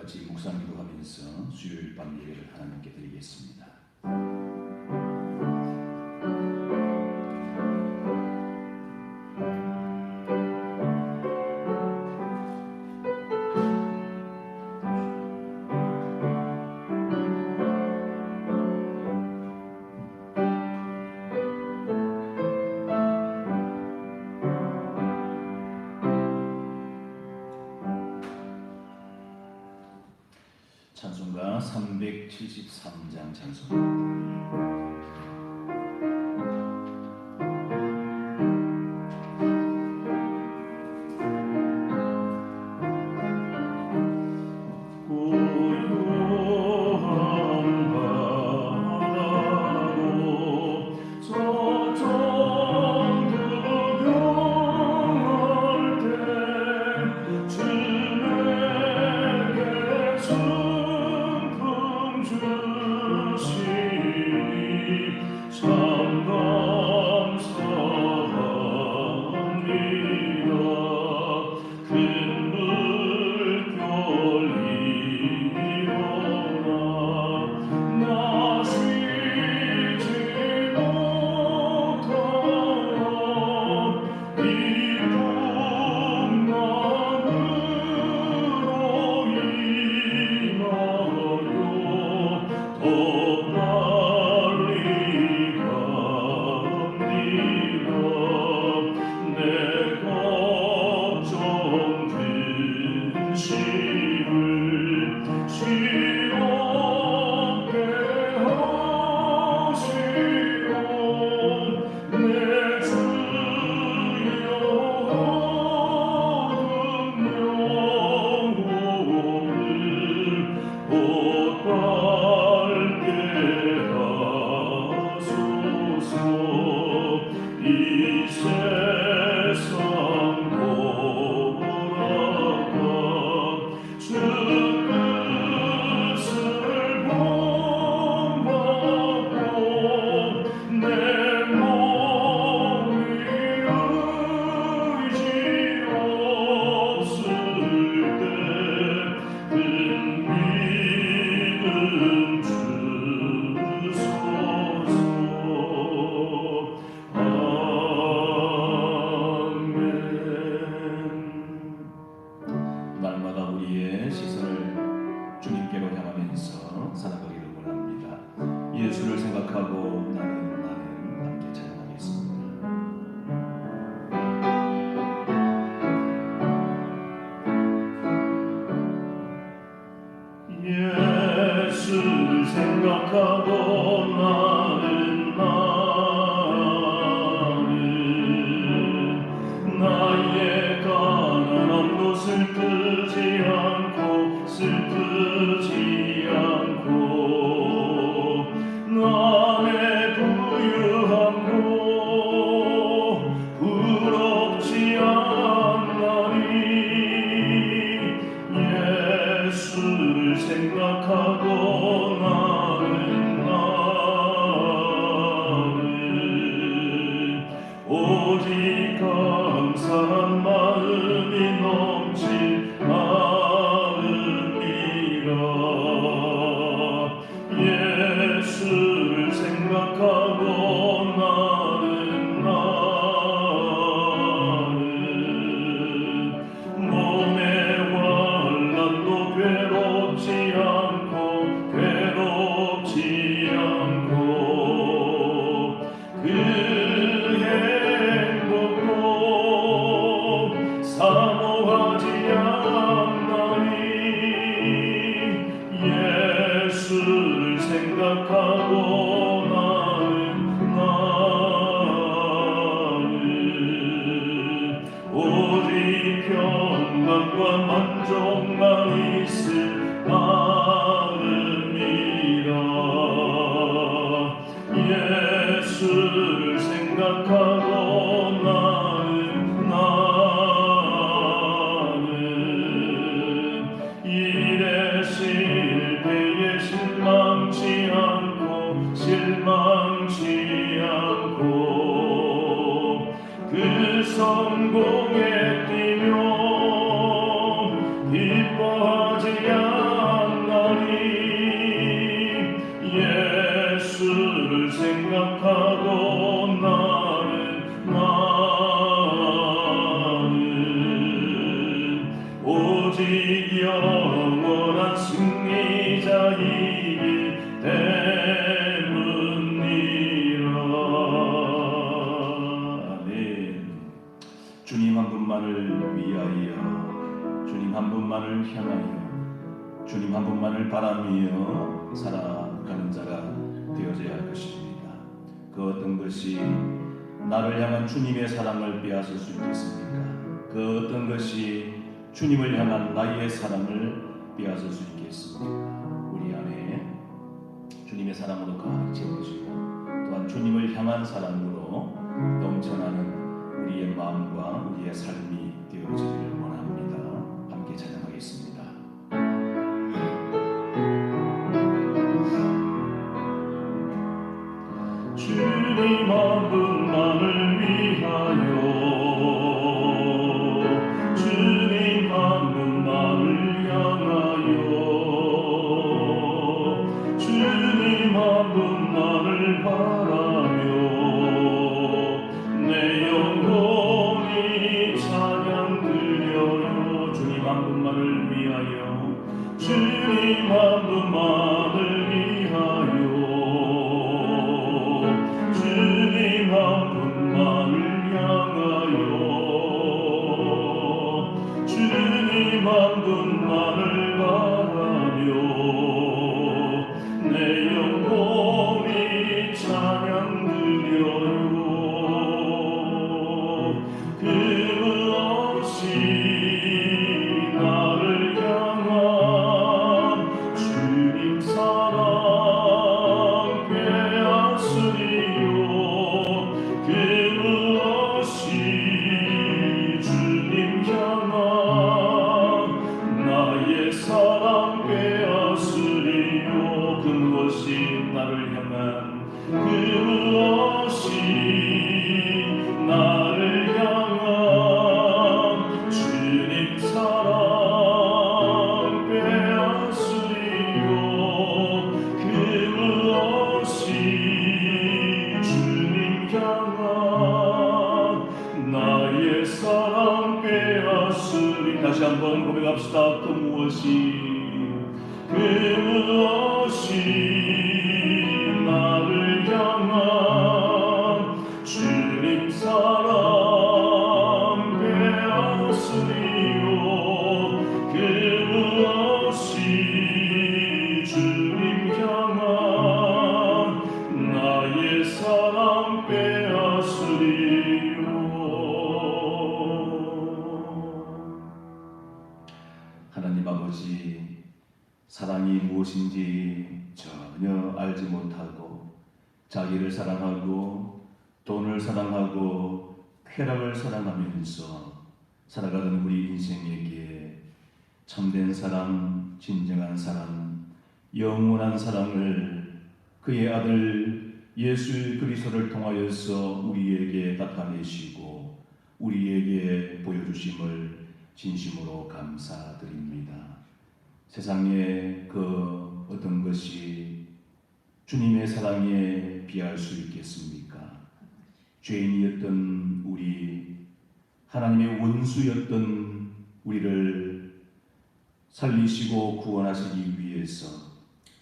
같이 묵상 기도하면서 수요일 밤 예배를 하나님께 드리겠습니다. 찬송가 373장 찬송입니다. 예수를 생각하고 나는 함께 찬양하겠습니다. 예수를 생각하고 나는 나의 가난함도 슬프지 않고 남의 부유함도 부럽지 않나니 예수를 생각하고 나는 오직 감사한 마음이 넘칠 예수를 생각하고 나는 몸의 환난도 괴롭지 않고 그 행복도 사모하지 않나니 예수를 생각하고 나는 오직 평강과 만족만 있을 따름이라 예수를 생각하고 나는 일의 실패에 실망치 않고 그 성공에 뛰며 기뻐하지 않나니 영원한 승리자이기 때문이라. 아멘. 주님 한 분만을 위하여, 주님 한 분만을 향하여, 주님 한 분만을 바라며 살아가는 자가 되어져야 할 것입니다. 그 어떤 것이 나를 향한 주님의 사랑을 빼앗을 수 있겠습니까? 그 어떤 것이 주님을 향한 나의 사랑을 빼앗을 수 있겠습니까? 우리 안에 주님의 사랑으로 가득 채워지고 또한 주님을 향한 사랑으로 넘쳐나는 우리의 마음과 우리의 삶이 되어지기를 원합니다. 함께 찬양하겠습니다. 주님 한 분만을 위하여, 주님 한 분만을 향하여, 주님 한 분만을 바라며 내 영혼이 찬양 드려요. 주님 한 분만을 위하여, 주님 한 분만을 위하여, 주님 한 분만을 향하여, 주님 한 분만을 바라며 내 영혼이 찬양 드려요. 그 없이 나를 향한 주님 사랑 빼앗으리요. 그 없이 주님 향한 나의 사랑 빼앗으리요. 그 무엇이 나를 향한, 그 무엇이 나를 향한 주님 사랑 빼앗으리요. 그 무엇이 주님 향한 나의 사랑 빼앗으리. 다시 한번 고백합시다. 그 무엇이, 그 무엇이 나를 향한 주님 사랑 빼앗으리요. 그 무엇이 주님 향한 나의 사랑 빼앗으리요. 하나님 아버지, 사랑이 무엇인지 전혀 알지 못하고 자기를 사랑하고 돈을 사랑하고 쾌락을 사랑하면서 살아가던 우리 인생에게 참된 사랑, 진정한 사랑, 영원한 사랑을 그의 아들 예수 그리스도를 통하여서 우리에게 나타내시고 우리에게 보여주심을 진심으로 감사드립니다. 세상에 그 어떤 것이 주님의 사랑에 비할 수 있겠습니까? 죄인이었던 우리, 하나님의 원수였던 우리를 살리시고 구원하시기 위해서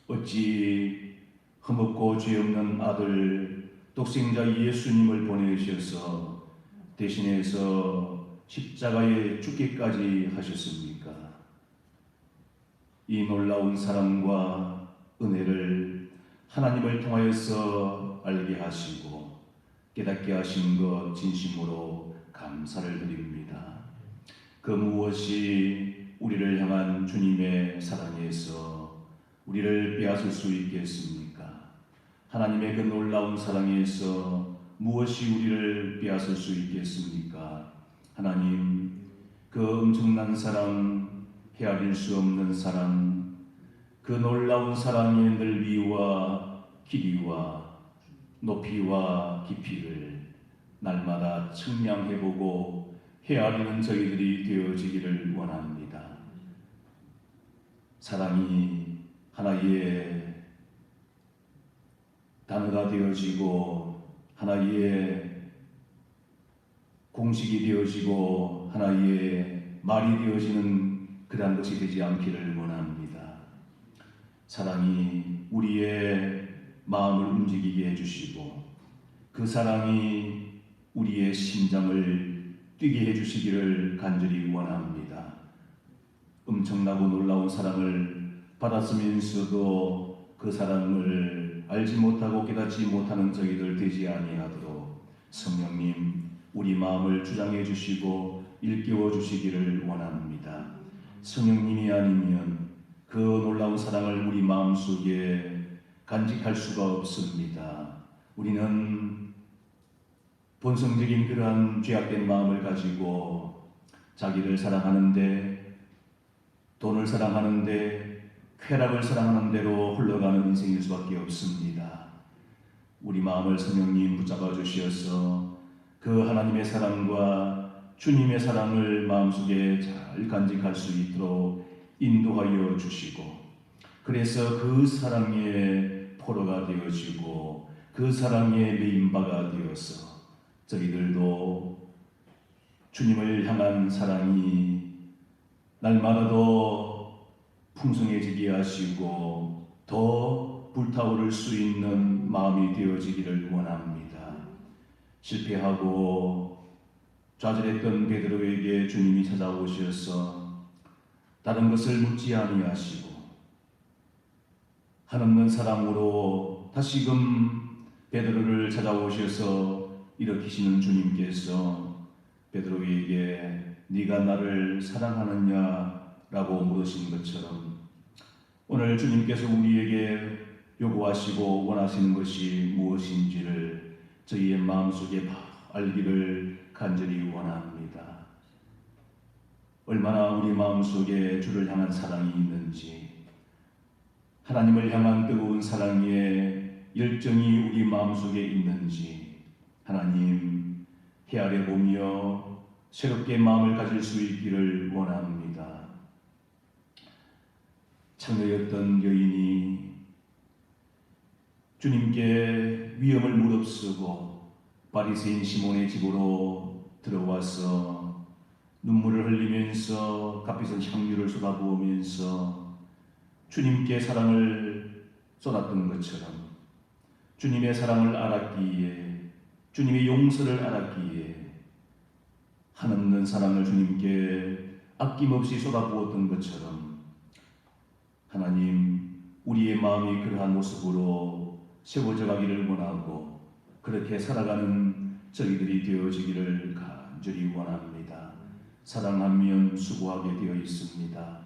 어찌 흠없고 죄 없는 아들 독생자 예수님을 보내셔서 대신해서 십자가에 죽기까지 하셨습니까? 이 놀라운 사랑과 은혜를 하나님을 통하여서 알게 하시고 깨닫게 하신 것 진심으로 감사를 드립니다. 그 무엇이 우리를 향한 주님의 사랑에서 우리를 빼앗을 수 있겠습니까? 하나님의 그 놀라운 사랑에서 무엇이 우리를 빼앗을 수 있겠습니까? 하나님, 그 엄청난 사랑, 헤아릴 수 없는 사랑, 그 놀라운 사랑의 넓이와 길이와 높이와 깊이를 날마다 측량해보고 헤아리는 저희들이 되어지기를 원합니다. 사랑이 하나의 단어가 되어지고 하나의 공식이 되어지고 하나의 말이 되어지는 그러한 것이 되지 않기를 원합니다. 사랑이 우리의 마음을 움직이게 해주시고 그 사랑이 우리의 심장을 뛰게 해주시기를 간절히 원합니다. 엄청나고 놀라운 사랑을 받았으면서도 그 사랑을 알지 못하고 깨닫지 못하는 저희들 되지 아니하도록 성령님 우리 마음을 주장해 주시고 일깨워 주시기를 원합니다. 성령님이 아니면 그 놀라운 사랑을 우리 마음속에 간직할 수가 없습니다. 우리는 본성적인 그러한 죄악된 마음을 가지고 자기를 사랑하는데, 돈을 사랑하는데, 쾌락을 사랑하는 대로 흘러가는 인생일 수밖에 없습니다. 우리 마음을 성령님 붙잡아 주시어서 그 하나님의 사랑과 주님의 사랑을 마음속에 잘 간직할 수 있도록 인도하여 주시고, 그래서 그 사랑의 포로가 되어지고 그 사랑의 메인바가 되어서 저희들도 주님을 향한 사랑이 날마다 더 풍성해지게 하시고 더 불타오를 수 있는 마음이 되어지기를 원합니다. 실패하고 좌절했던 베드로에게 주님이 찾아오셔서 다른 것을 묻지 아니하시고 한없는 사랑으로 다시금 베드로를 찾아오셔서 일으키시는 주님께서 베드로에게 네가 나를 사랑하느냐라고 물으신 것처럼 오늘 주님께서 우리에게 요구하시고 원하시는 것이 무엇인지를 저희의 마음속에 알기를 간절히 원합니다. 얼마나 우리 마음속에 주를 향한 사랑이 있는지, 하나님을 향한 뜨거운 사랑의 열정이 우리 마음속에 있는지 하나님 헤아려 보며 새롭게 마음을 가질 수 있기를 원합니다. 창녀였던 여인이 주님께 위험을 무릅쓰고 바리새인 시몬의 집으로 들어와서 눈물을 흘리면서 값비싼 향유를 쏟아부으면서 주님께 사랑을 쏟았던 것처럼 주님의 사랑을 알았기에, 주님의 용서를 알았기에 한없는 사랑을 주님께 아낌없이 쏟아부었던 것처럼 하나님 우리의 마음이 그러한 모습으로 세워져 가기를 원하고 그렇게 살아가는 저희들이 되어지기를 간절히 원합니다. 사랑하면 수고하게 되어 있습니다.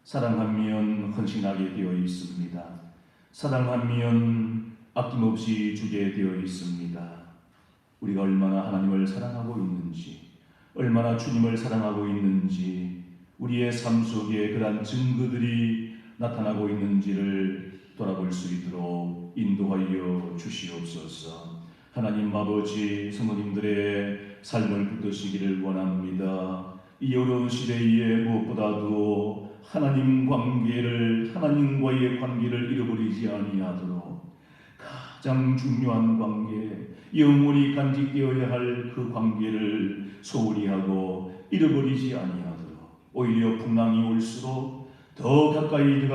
사랑하면 헌신하게 되어 있습니다. 사랑하면 아낌없이 주게 되어 있습니다. 우리가 얼마나 하나님을 사랑하고 있는지, 얼마나 주님을 사랑하고 있는지, 우리의 삶 속에 그러한 증거들이 나타나고 있는지를 돌아볼 수 있도록 인도하여 주시옵소서. 하나님 아버지, 성도님들의 삶을 붙드시기를 원합니다. 이 어려운 시대에 무엇보다도 하나님과의 관계를 잃어버리지 아니하도록 가장 중요한 관계, 영원히 간직되어야 할 그 관계를 소홀히 하고 잃어버리지 아니하도록 오히려 풍랑이 올수록 더 가까이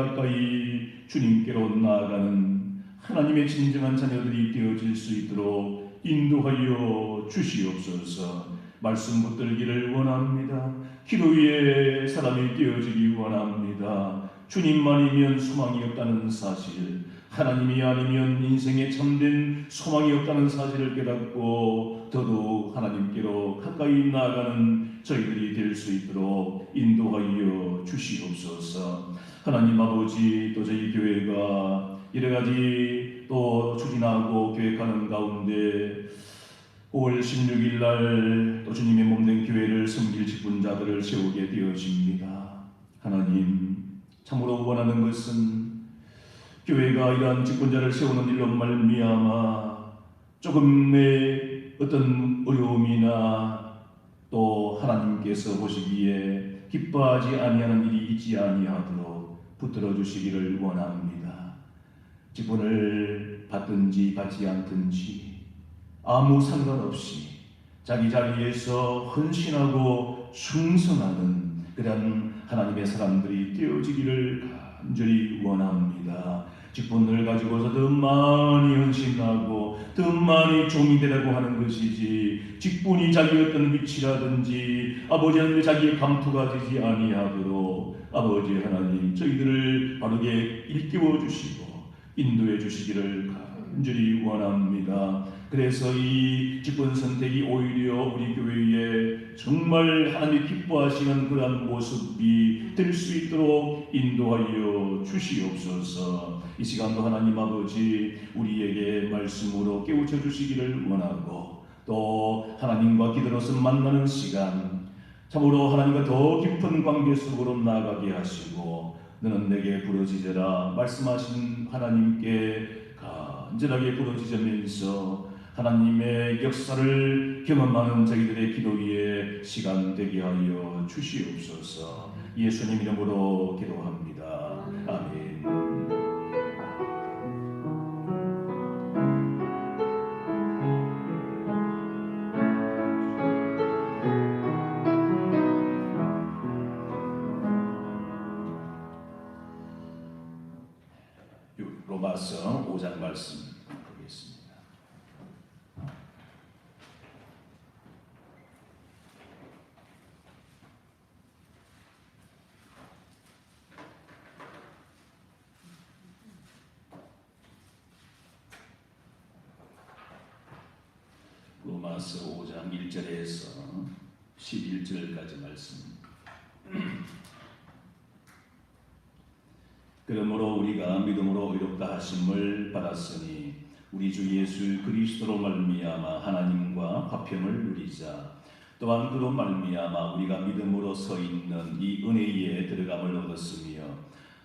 주님께로 나아가는 하나님의 진정한 자녀들이 되어질 수 있도록 인도하여 주시옵소서. 말씀 붙들기를 원합니다. 기도의 사람이 되어지기 원합니다. 주님만이면 소망이 없다는 사실, 하나님이 아니면 인생에 참된 소망이 없다는 사실을 깨닫고 더더욱 하나님께로 가까이 나아가는 저희들이 될 수 있도록 인도하여 주시옵소서. 하나님 아버지, 또 저희 교회가 여러가지 또 추진하고 계획하는 가운데 5월 16일 날 또 주님의 몸된 교회를 섬길 직분자들을 세우게 되어집니다. 하나님, 참으로 원하는 것은 교회가 이러한 직분자를 세우는 일로 말미암아 조금의 어떤 어려움이나 또 하나님께서 보시기에 기뻐하지 아니하는 일이 있지 아니하도록 붙들어 주시기를 원합니다. 직분을 받든지 받지 않든지 아무 상관없이 자기 자리에서 헌신하고 충성하는 그런 하나님의 사람들이 되어지기를 간절히 원합니다. 직분을 가지고서 더 많이 헌신하고 더 많이 종이 되라고 하는 것이지, 직분이 자기 어떤 위치라든지 아버지 하나님 자기의 감투가 되지 아니하도록 아버지 하나님 저희들을 바르게 일깨워 주시고 인도해 주시기를 간절히 원합니다. 그래서 이 직분 선택이 오히려 우리 교회에 정말 하나님이 기뻐하시는 그러한 모습이 될 수 있도록 인도하여 주시옵소서. 이 시간도 하나님 아버지 우리에게 말씀으로 깨우쳐 주시기를 원하고, 또 하나님과 기도로서 만나는 시간, 참으로 하나님과 더 깊은 관계 속으로 나아가게 하시고, 너는 내게 부르짖으라 말씀하신 하나님께 간절하게 부르짖으면서 하나님의 역사를 경험하는 저희들의 기도의 시간 되게 하여 주시옵소서. 예수님 이름으로 기도합니다. 아멘. 로마서 5장 말씀 보겠습니다. 로마서 5장 1절에서 11절까지 말씀. 그러므로 우리가 믿음으로 의롭다 하심을 받았으니 우리 주 예수 그리스도로 말미암아 하나님과 화평을 누리자. 또한 그로 말미암아 우리가 믿음으로 서 있는 이 은혜에 들어감을 얻었으며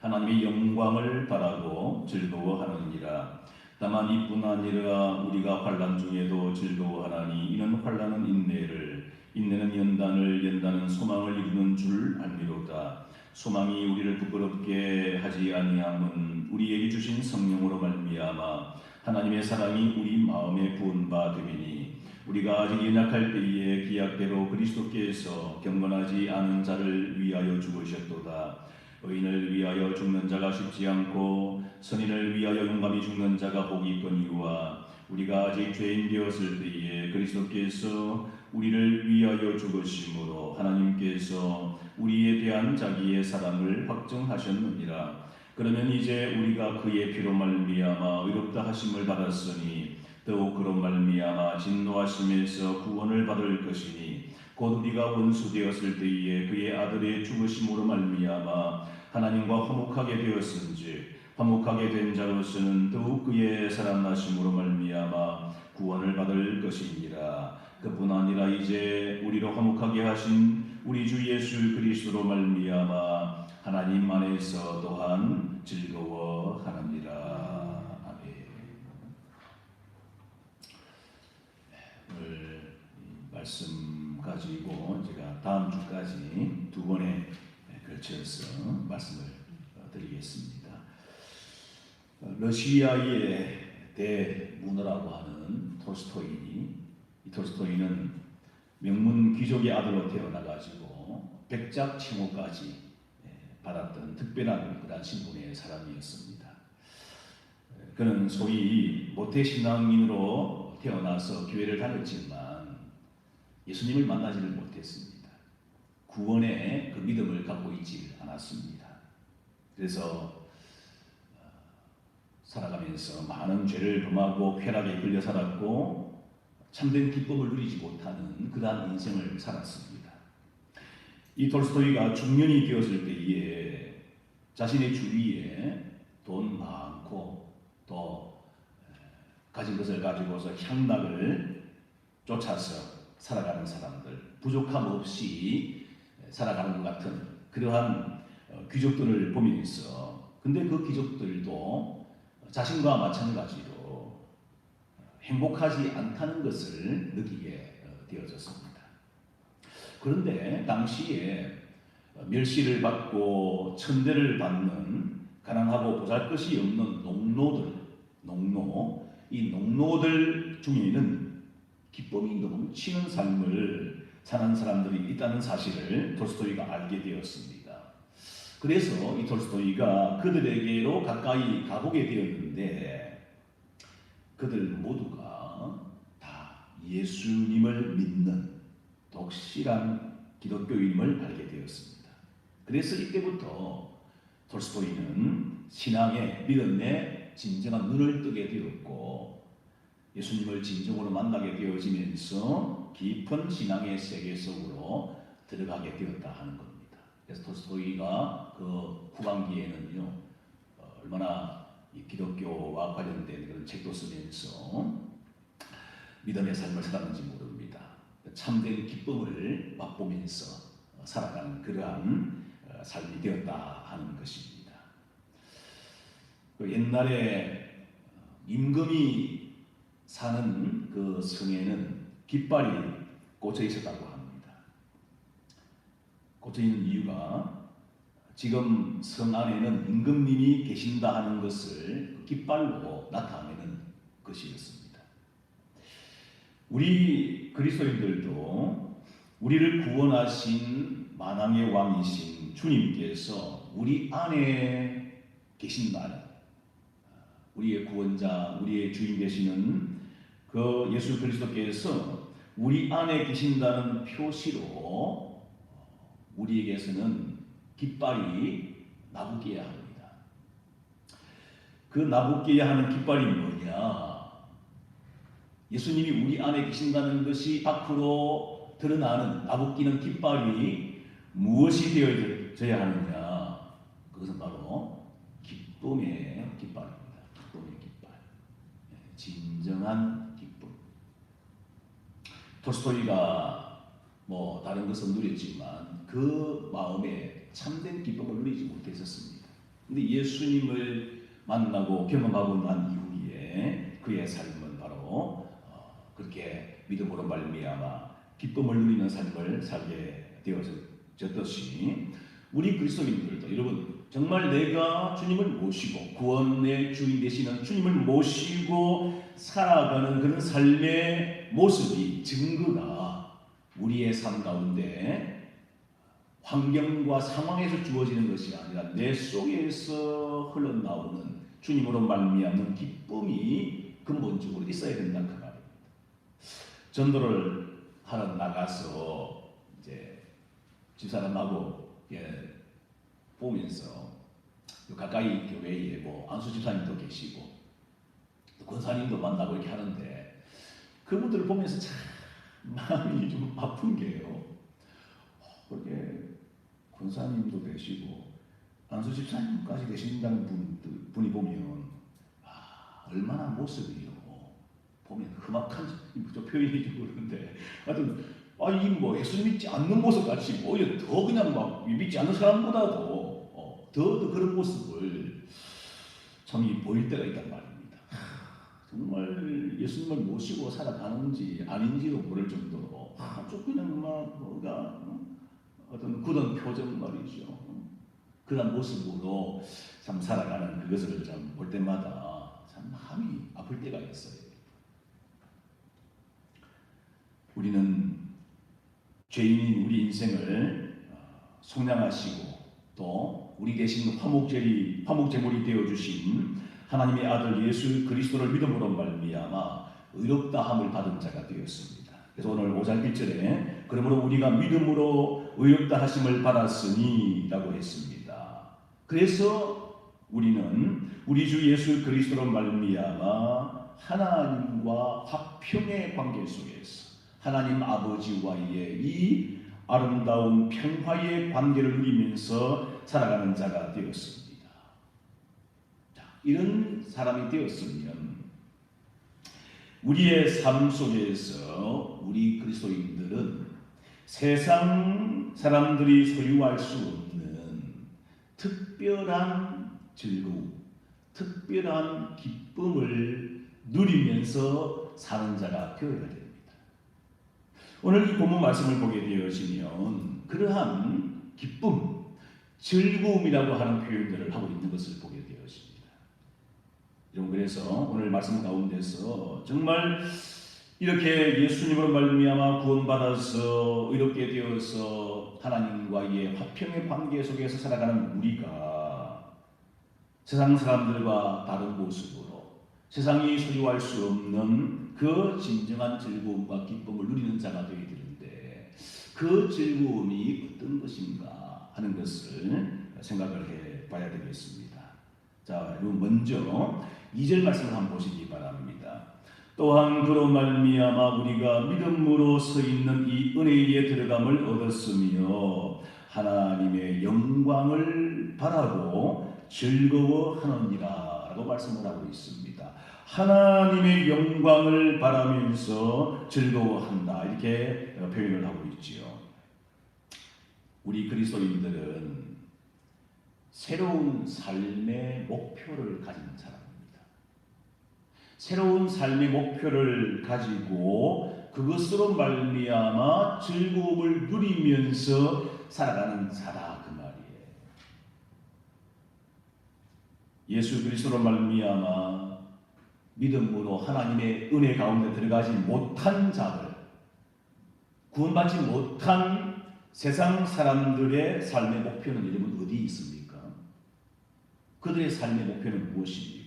하나님의 영광을 바라고 즐거워하느니라. 다만 이뿐 아니라 우리가 환난 중에도 즐거워하나니 이는 환난은 인내를, 인내는 연단을, 연단은 소망을 이루는 줄 알미로다. 소망이 우리를 부끄럽게 하지 아니함은 우리에게 주신 성령으로 말미암아 하나님의 사랑이 우리 마음에 부은 바 됨이니, 우리가 아직 연약할 때에 기약대로 그리스도께서 경건하지 않은 자를 위하여 죽으셨도다. 의인을 위하여 죽는 자가 쉽지 않고 선인을 위하여 용감히 죽는 자가 복이 있거니와, 우리가 아직 죄인 되었을 때에 그리스도께서 우리를 위하여 죽으심으로 하나님께서 우리에 대한 자기의 사랑을 확증하셨느니라. 그러면 이제 우리가 그의 피로 말미암아 의롭다 하심을 받았으니 더욱 그로 말미암아 진노하심에서 구원을 받을 것이니, 곧 우리가 원수 되었을 때에 그의 아들의 죽으심으로 말미암아 하나님과 화목하게 되었은즉 화목하게 된 자로서는 더욱 그의 살아나심으로 말미암아 구원을 받을 것이니라. 그뿐 아니라 이제 우리로 화목하게 하신 우리 주 예수 그리스도로 말미암아 하나님 안에서 또한 즐거워하느니라. 아멘. 오늘 말씀 가지고 제가 다음 주까지 두 번에 걸쳐서 말씀을 드리겠습니다. 러시아의 대문호라고 하는 톨스토이니, 이 톨스토이는 명문 귀족의 아들로 태어나가지고 백작 칭호까지 받았던 특별한 그런 신분의 사람이었습니다. 그는 소위 모태신앙인으로 태어나서 교회를 다녔지만 예수님을 만나지를 못했습니다. 구원의 그 믿음을 갖고 있지 않았습니다. 그래서 살아가면서 많은 죄를 범하고 쾌락에 끌려 살았고 참된 기쁨을 누리지 못하는 그러한 인생을 살았습니다. 이 톨스토이가 중년이 되었을 때에 자신의 주위에 돈 많고 또 가진 것을 가지고서 향락을 쫓아서 살아가는 사람들, 부족함 없이 살아가는 것 같은 그러한 귀족들을 보면서, 근데 그 귀족들도 자신과 마찬가지로 행복하지 않다는 것을 느끼게 되어졌습니다. 그런데 당시에 멸시를 받고 천대를 받는 가난하고 보잘것이 없는 이 농노들 중에는 기쁨이 넘치는 삶을 사는 사람들이 있다는 사실을 톨스토이가 알게 되었습니다. 그래서 이 톨스토이가 그들에게로 가까이 가보게 되었는데 그들 모두가 다 예수님을 믿는 독실한 기독교인임을 알게 되었습니다. 그래서 이때부터 톨스토이는 신앙의 믿음에 진정한 눈을 뜨게 되었고 예수님을 진정으로 만나게 되어지면서 깊은 신앙의 세계 속으로 들어가게 되었다 하는 겁니다. 그래서 톨스토이가 그 후반기에는요 얼마나 이 기독교와 관련된 그런 책도 쓰면서 믿음의 삶을 살았는지 모릅니다. 참된 기쁨을 맛보면서 살아가는 그러한 삶이 되었다 하는 것입니다. 그 옛날에 임금이 사는 그 성에는 깃발이 꽂혀 있었다고 합니다. 꽂혀 있는 이유가 지금 성 안에는 임금님이 계신다 하는 것을 깃발로 나타내는 것이었습니다. 우리 그리스도인들도 우리를 구원하신 만왕의 왕이신 주님께서 우리 안에 계신다는 우리의 구원자, 우리의 주인 되시는 그 예수 그리스도께서 우리 안에 계신다는 표시로 우리에게서는 깃발이 나부게야 합니다. 그 나부게야 하는 깃발이 뭐냐? 예수님이 우리 안에 계신다는 것이 밖으로 드러나는 나부끼는 깃발이 무엇이 되어져야 하느냐? 그것은 바로 기쁨의 깃발입니다. 기쁨의 깃발. 진정한 기쁨. 톨스토이가 뭐 다른 것은 누렸지만 그 마음에 참된 기쁨을 누리지 못했었습니다. 근데 예수님을 만나고 경험하고 난 이후에 그의 삶은 바로 그렇게 믿음으로 말미암아 기쁨을 누리는 삶을 살게 되어졌듯이 우리 그리스도인들도 여러분 정말 내가 주님을 모시고 구원의 주인 되시는 주님을 모시고 살아가는 그런 삶의 모습이 증거가 우리의 삶 가운데 환경과 상황에서 주어지는 것이 아니라 내 속에서 흘러나오는 주님으로 말미암는 기쁨이 근본적으로 있어야 된다는 그 말입니다. 전도를 하러 나가서 이제 집사람하고 보면서 가까이 교회에 뭐 안수 집사님도 계시고 또 권사님도 만나고 이렇게 하는데 그분들을 보면서 참 마음이 좀 아픈 게요. 그렇게 권사님도 되시고 안수 집사님까지 되신다는 분이 보면 얼마나 모습이요. 보면 험악한 표현이 좀 그러는데 하여튼 이 뭐 예수 믿지 않는 모습 같이 오히려 더 그냥 막 믿지 않는 사람보다도 더 그런 모습을 참 보일 때가 있단 말입니다. 정말 예수님을 모시고 살아가는지 아닌지도 모를 정도로 좀 그냥 막 뭐가 어떤 굳은 표정 말이죠. 그런 모습으로 참 살아가는 그것을 참 볼 때마다 참 마음이 아플 때가 있어요. 우리는 죄인인 우리 인생을 속량하시고 또 우리 대신 화목제물이 되어주신 하나님의 아들 예수 그리스도를 믿음으로 말미암아 의롭다함을 받은 자가 되었습니다. 그래서 오늘 5장 1절에 그러므로 우리가 믿음으로 의롭다 하심을 받았으니 라고 했습니다. 그래서 우리는 우리 주 예수 그리스도로 말미암아 하나님과 화평의 관계 속에서 하나님 아버지와의 이 아름다운 평화의 관계를 누리면서 살아가는 자가 되었습니다. 자, 이런 사람이 되었으면 우리의 삶 속에서 우리 그리스도인들은 세상 사람들이 소유할 수 없는 특별한 즐거움, 특별한 기쁨을 누리면서 사는 자가 되어야 됩니다. 오늘 이 본문 말씀을 보게 되어지면 그러한 기쁨, 즐거움이라고 하는 표현들을 하고 있는 것을 보게 되었습니다. 여러분 그래서 오늘 말씀 가운데서 정말 이렇게 예수님으로 말미암아 구원받아서 의롭게 되어서 하나님과의 화평의 관계 속에서 살아가는 우리가 세상 사람들과 다른 모습으로 세상이 소유할 수 없는 그 진정한 즐거움과 기쁨을 누리는 자가 되어야 되는데 그 즐거움이 어떤 것인가 하는 것을 생각을 해 봐야 되겠습니다. 자, 먼저 2절 말씀을 한번 보시기 바랍니다. 또한 그로 말미암아 우리가 믿음으로 서 있는 이 은혜에 들어감을 얻었으며 하나님의 영광을 바라고 즐거워하느니라 라고 말씀을 하고 있습니다. 하나님의 영광을 바라면서 즐거워한다 이렇게 표현을 하고 있지요. 우리 그리스도인들은 새로운 삶의 목표를 가진 사람입니다. 새로운 삶의 목표를 가지고 그것으로 말미암아 즐거움을 누리면서 살아가는 자다 그 말이에요. 예수 그리스도로 말미암아 믿음으로 하나님의 은혜 가운데 들어가지 못한 자들, 구원받지 못한 세상 사람들의 삶의 목표는 여러분 어디 있습니까? 그들의 삶의 목표는 무엇입니까?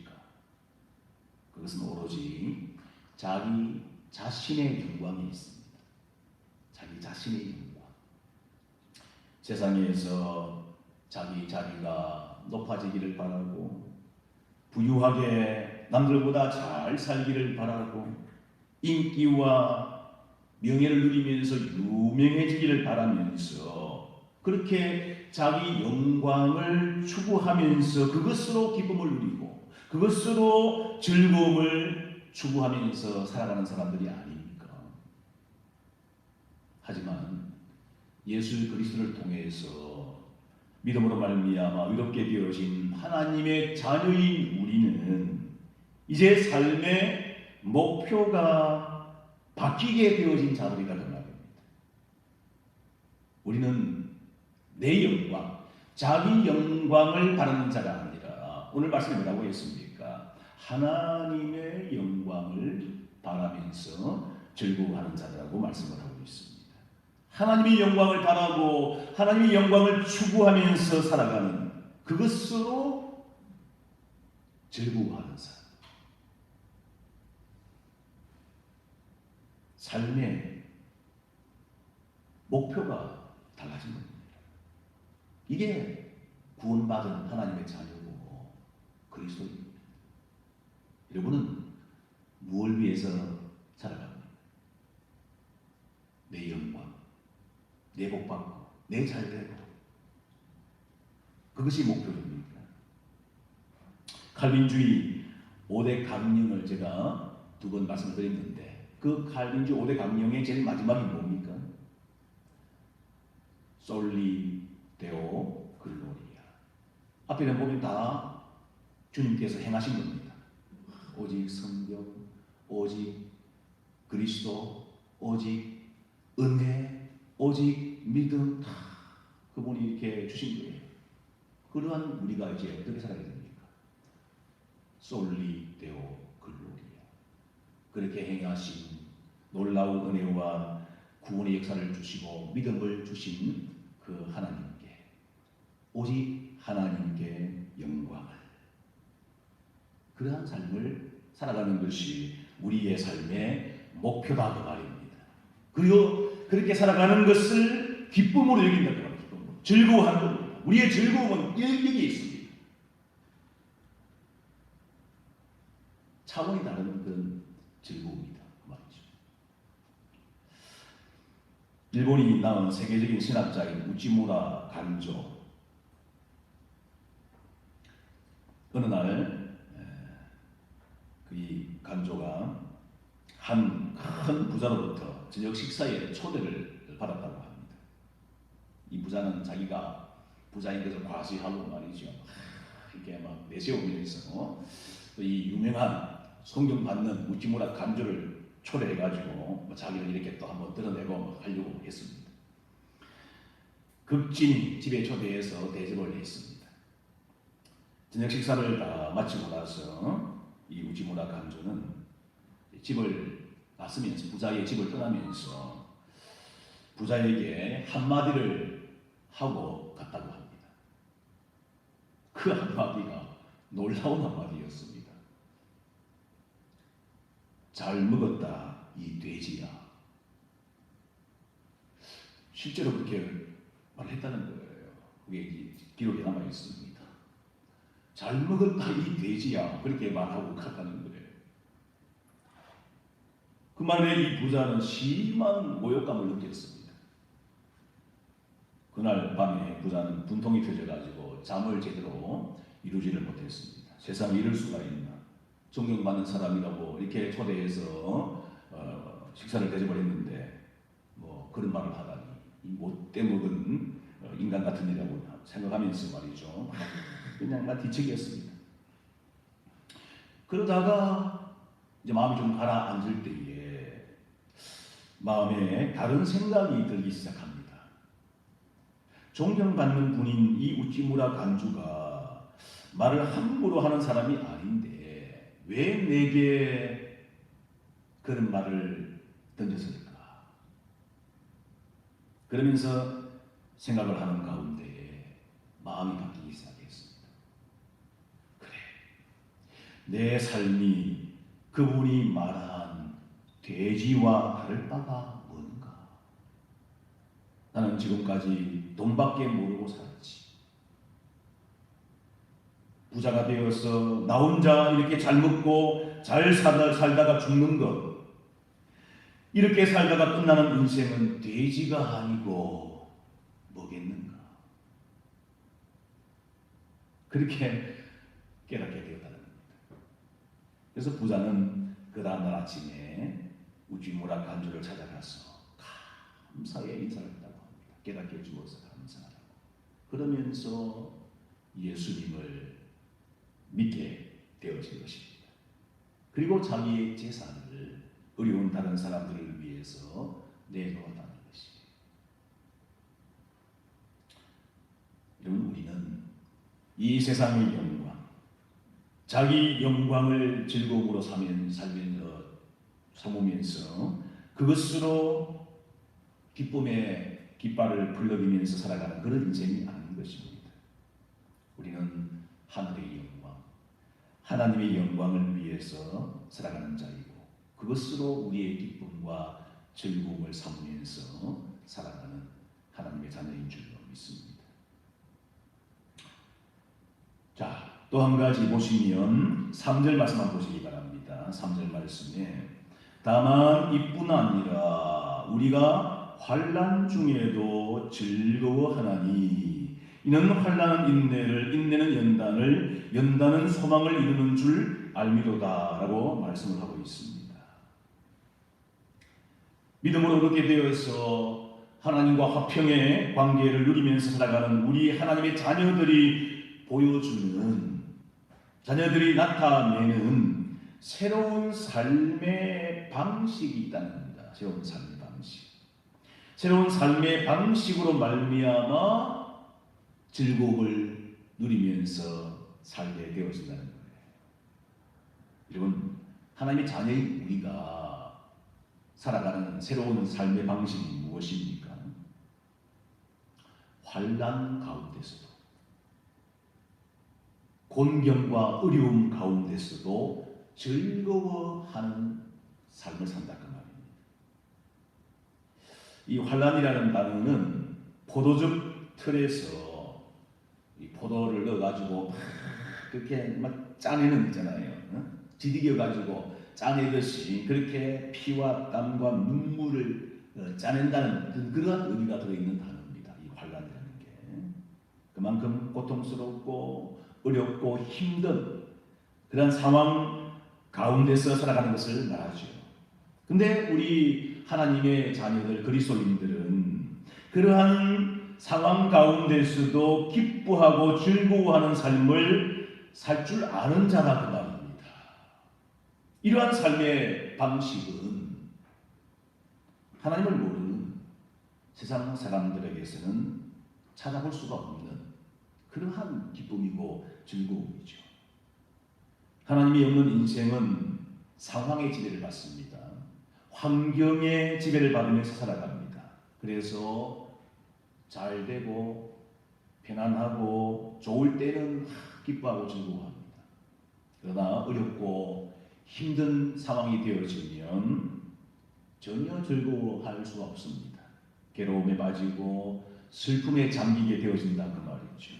그것은 오로지 자기 자신의 영광이 있습니다. 자기 자신의 영광. 세상에서 자기 자리가 높아지기를 바라고 부유하게 남들보다 잘 살기를 바라고 인기와 명예를 누리면서 유명해지기를 바라면서 그렇게 자기 영광을 추구하면서 그것으로 기쁨을 누리고 그것으로 즐거움을 추구하면서 살아가는 사람들이 아닙니까? 하지만 예수 그리스도를 통해서 믿음으로 말미암아 의롭게 되어진 하나님의 자녀인 우리는 이제 삶의 목표가 바뀌게 되어진 자들이다 그 말입니다. 우리는 내 영광, 자기 영광을 바라는 자가 아니라 오늘 말씀에 뭐라고 했습니까? 하나님의 영광을 바라면서 즐거워하는 자들하고 말씀을 하고 있습니다. 하나님의 영광을 바라고 하나님의 영광을 추구하면서 살아가는 그것으로 즐거워하는 사람. 삶의 목표가 달라진 겁니다. 이게 구원받은 하나님의 자녀고 그리스도입니다. 여러분은 무엇을 위해서 살아갑니까? 내 영광, 내 복받고, 내 잘되고 그것이 목표입니까? 칼빈주의 5대 강령을 제가 2번 말씀드렸는데 그 칼빈주의 5대 강령의 제일 마지막이 뭡니까? 솔리 데오 글로리아. 앞에는 보면 다 주님께서 행하신 겁니다. 오직 성경, 오직 그리스도, 오직 은혜, 오직 믿음 다 그분이 이렇게 주신 거예요. 그러한 우리가 이제 어떻게 살아야 됩니까? 솔리 데오 글로리아. 그렇게 행하신 놀라운 은혜와 구원의 역사를 주시고 믿음을 주신 그 하나님께 오직 하나님께 영광을 그러한 삶을 살아가는 것이 우리의 삶의 목표다 그 말입니다. 그리고 그렇게 살아가는 것을 기쁨으로 여긴다 그 말입니다. 기쁨으로. 즐거워하는 겁니다. 우리의 즐거움은 여기에 있습니다. 차원이 다른 그런 즐거움이다 그 말이죠. 일본이 낳은 세계적인 신학자인 우찌무라 간조. 어느 날 이 간조가 한 큰 부자로부터 저녁 식사에 초대를 받았다고 합니다. 이 부자는 자기가 부자인 것을 과시하고 말이죠. 이렇게 막 내세우면서 이 유명한 존경받는 우찌무라 간조를 초대해가지고 자기를 이렇게 또 한번 드러내고 하려고 했습니다. 극진히 집에 초대해서 대접을 했습니다. 저녁 식사를 다 마치고 나서 이 우찌무라 간조는 집을 갔으면서 부자의 집을 떠나면서 부자에게 한마디를 하고 갔다고 합니다. 그 한마디가 놀라운 한마디였습니다. 잘 먹었다 이 돼지야. 실제로 그렇게 말했다는 거예요. 그게 기록에 남아 있습니다. 잘 먹었다 이 돼지야. 그렇게 말하고 갔다는 거예요. 그 말에 이 부자는 심한 모욕감을 느꼈습니다. 그날 밤에 부자는 분통이 터져가지고 잠을 제대로 이루지를 못했습니다. 세상에 이럴 수가 있나. 존경받는 사람이라고 이렇게 초대해서 식사를 대접을 했는데 뭐 그런 말을 하다니 이 못돼 먹은 인간 같은 이라고 생각하면서 말이죠. 그냥 나 뒤척이었습니다. 그러다가 이제 마음이 좀 가라앉을 때에 마음에 다른 생각이 들기 시작합니다. 존경받는 분인 이 우찌무라 간주가 말을 함부로 하는 사람이 아닌데 왜 내게 그런 말을 던졌을까? 그러면서 생각을 하는 가운데 마음이 바뀌기 시작했습니다. 그래, 내 삶이 그분이 말한 돼지와 다를 바가 뭔가? 나는 지금까지 돈밖에 모르고 살았지. 부자가 되어서 나 혼자 이렇게 잘 먹고 잘 살다가 죽는 것, 이렇게 살다가 끝나는 인생은 돼지가 아니고 뭐겠는가? 그렇게 깨닫게 되었다는 겁니다. 그래서 부자는 그 다음날 아침에 우찌무라 간주를 찾아가서 감사의 인사를 했다고 합니다. 깨닫게 해주어서 감사하다고. 그러면서 예수님을 믿게 되어진 것입니다. 그리고 자기의 재산을 어려운 다른 사람들을 위해서 내놓았다는 것이에요. 여러분, 우리는 이 세상의 영광, 자기 영광을 즐거움으로 삼으면서 그것으로 기쁨의 깃발을 불러비면서 살아가는 그런 인생이 아닌 것입니다. 우리는 하늘의 영광, 하나님의 영광을 위해서 살아가는 자이고 그것으로 우리의 기쁨과 즐거움을 삼으면서 살아가는 하나님의 자녀인 줄로 믿습니다. 자, 또 한 가지 보시면 3절 말씀 한번 보시기 바랍니다. 3절 말씀에 다만 이뿐 아니라 우리가 환난 중에도 즐거워하나니 이는 환난은 인내를, 인내는 연단을, 연단은 소망을 이루는 줄 알미로다라고 말씀을 하고 있습니다. 믿음으로 얻게 되어서 하나님과 화평의 관계를 누리면서 살아가는 우리 하나님의 자녀들이 보여주는, 자녀들이 나타내는 새로운 삶의 방식이 있다는 겁니다. 새로운 삶의 방식. 새로운 삶의 방식으로 말미암아 즐거움을 누리면서 살게 되어진다는 거예요. 여러분, 하나님의 자녀인 우리가 살아가는 새로운 삶의 방식이 무엇입니까? 환난 가운데서도, 곤경과 어려움 가운데서도 즐거워하는 삶을 산다 그 말입니다. 이 환난이라는 단어는 포도즙 틀에서 이 포도를 넣어가지고 막 그렇게 막 짜내는 있잖아요. 디디겨가지고 짜내듯이 그렇게 피와 땀과 눈물을 짜낸다는 그러한 의미가 들어있는 단어입니다. 이 환난이라는 게 그만큼 고통스럽고 어렵고 힘든 그런 상황 가운데서 살아가는 것을 말하죠. 근데 우리 하나님의 자녀들 그리스도인들은 그러한 상황 가운데서도 기뻐하고 즐거워하는 삶을 살 줄 아는 자라 그 말입니다. 이러한 삶의 방식은 하나님을 모르는 세상 사람들에게서는 찾아볼 수가 없는 그러한 기쁨이고 즐거움이죠. 하나님이 없는 인생은 상황의 지배를 받습니다. 환경의 지배를 받으면서 살아갑니다. 그래서 잘 되고 편안하고 좋을 때는 기뻐하고 즐거워합니다. 그러나 어렵고 힘든 상황이 되어지면 전혀 즐거워할 수가 없습니다. 괴로움에 빠지고 슬픔에 잠기게 되어진다 그 말이죠.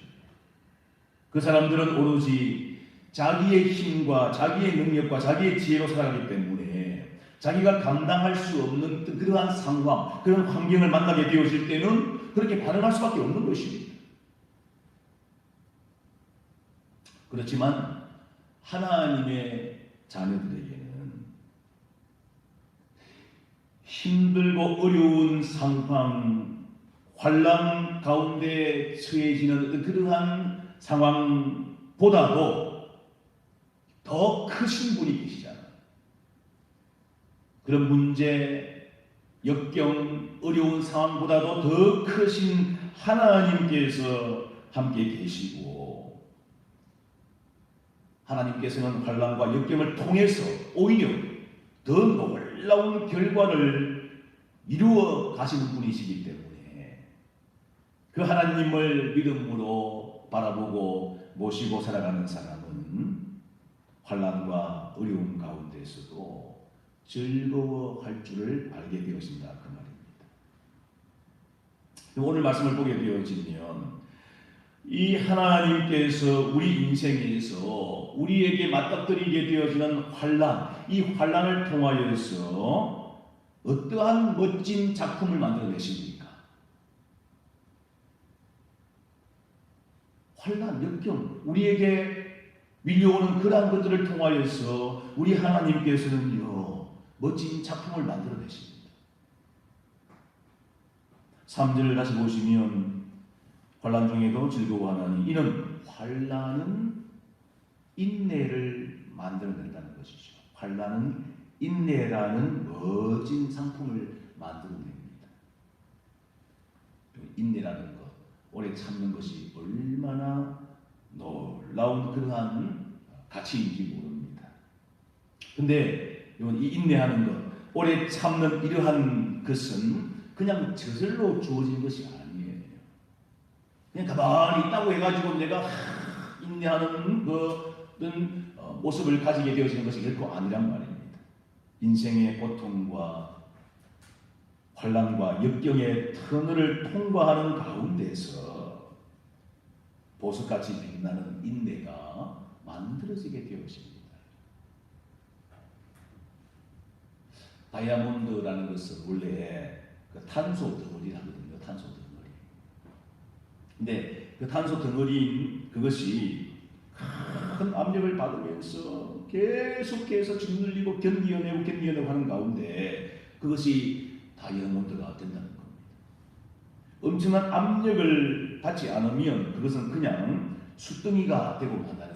그 사람들은 오로지 자기의 힘과 자기의 능력과 자기의 지혜로 살아가기 때문에 자기가 감당할 수 없는 그러한 상황, 그런 환경을 만나게 되어질 때는 그렇게 반응할 수밖에 없는 것입니다. 그렇지만 하나님의 자녀들에게는 힘들고 어려운 상황, 환난 가운데 처해지는 그러한 상황보다도 더 크신 분이 계시잖아요. 그런 문제, 역경, 어려운 상황보다도 더 크신 하나님께서 함께 계시고, 하나님께서는 환난과 역경을 통해서 오히려 더 놀라운 결과를 이루어 가시는 분이시기 때문에 그 하나님을 믿음으로 바라보고 모시고 살아가는 사람은 환난과 어려움 가운데서도 즐거워할 줄을 알게 되어진다 그 말입니다. 오늘 말씀을 보게 되어지면 이 하나님께서 우리 인생에서 우리에게 맞닥뜨리게 되어지는 환난, 이 환난을 통하여서 어떠한 멋진 작품을 만들어내십니까? 환난, 역경, 우리에게 밀려오는 그러한 것들을 통하여서 우리 하나님께서는요 멋진 작품을 만들어내십니다. 3절을 다시 보시면 환난 중에도 즐거워하나니 이는 환난은 인내를 만들어낸다는 것이죠. 환난은 인내라는 멋진 상품을 만들어냅니다. 인내라는 것, 오래 참는 것이 얼마나 놀라운 그러한 가치인지 모릅니다. 근데 이 인내하는 것, 오래 참는 이러한 것은 그냥 저절로 주어진 것이 아니에요. 그냥 가만히 있다고 해가지고 내가 인내하는 그런 모습을 가지게 되어지는 것이 결코 아니란 말입니다. 인생의 고통과 환난과 역경의 터널을 통과하는 가운데서 보석같이 빛나는 인내가 만들어지게 되었습니다. 다이아몬드라는 것은 원래 그 탄소 덩어리라거든요. 탄소 덩어리. 근데 그 탄소 덩어리인 그것이 큰 압력을 받으면서 계속해서 짓눌리고 견디어내고 하는 가운데 그것이 다이아몬드가 된다는 겁니다. 엄청난 압력을 받지 않으면 그것은 그냥 숫덩이가 되고 만다는 거예요.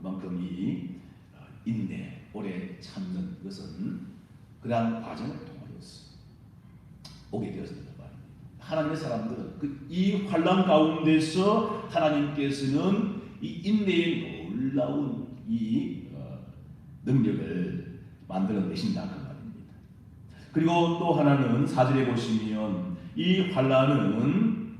그만큼 이 인내, 오래 참는 것은 그러한 과정을 통하여서 오게 되었습니다. 하나님의 사람들은 이 환난 가운데서 하나님께서는 이 인내의 놀라운 이 능력을 만들어내신다 그 말입니다. 그리고 또 하나는 4절에 보시면 이 환난은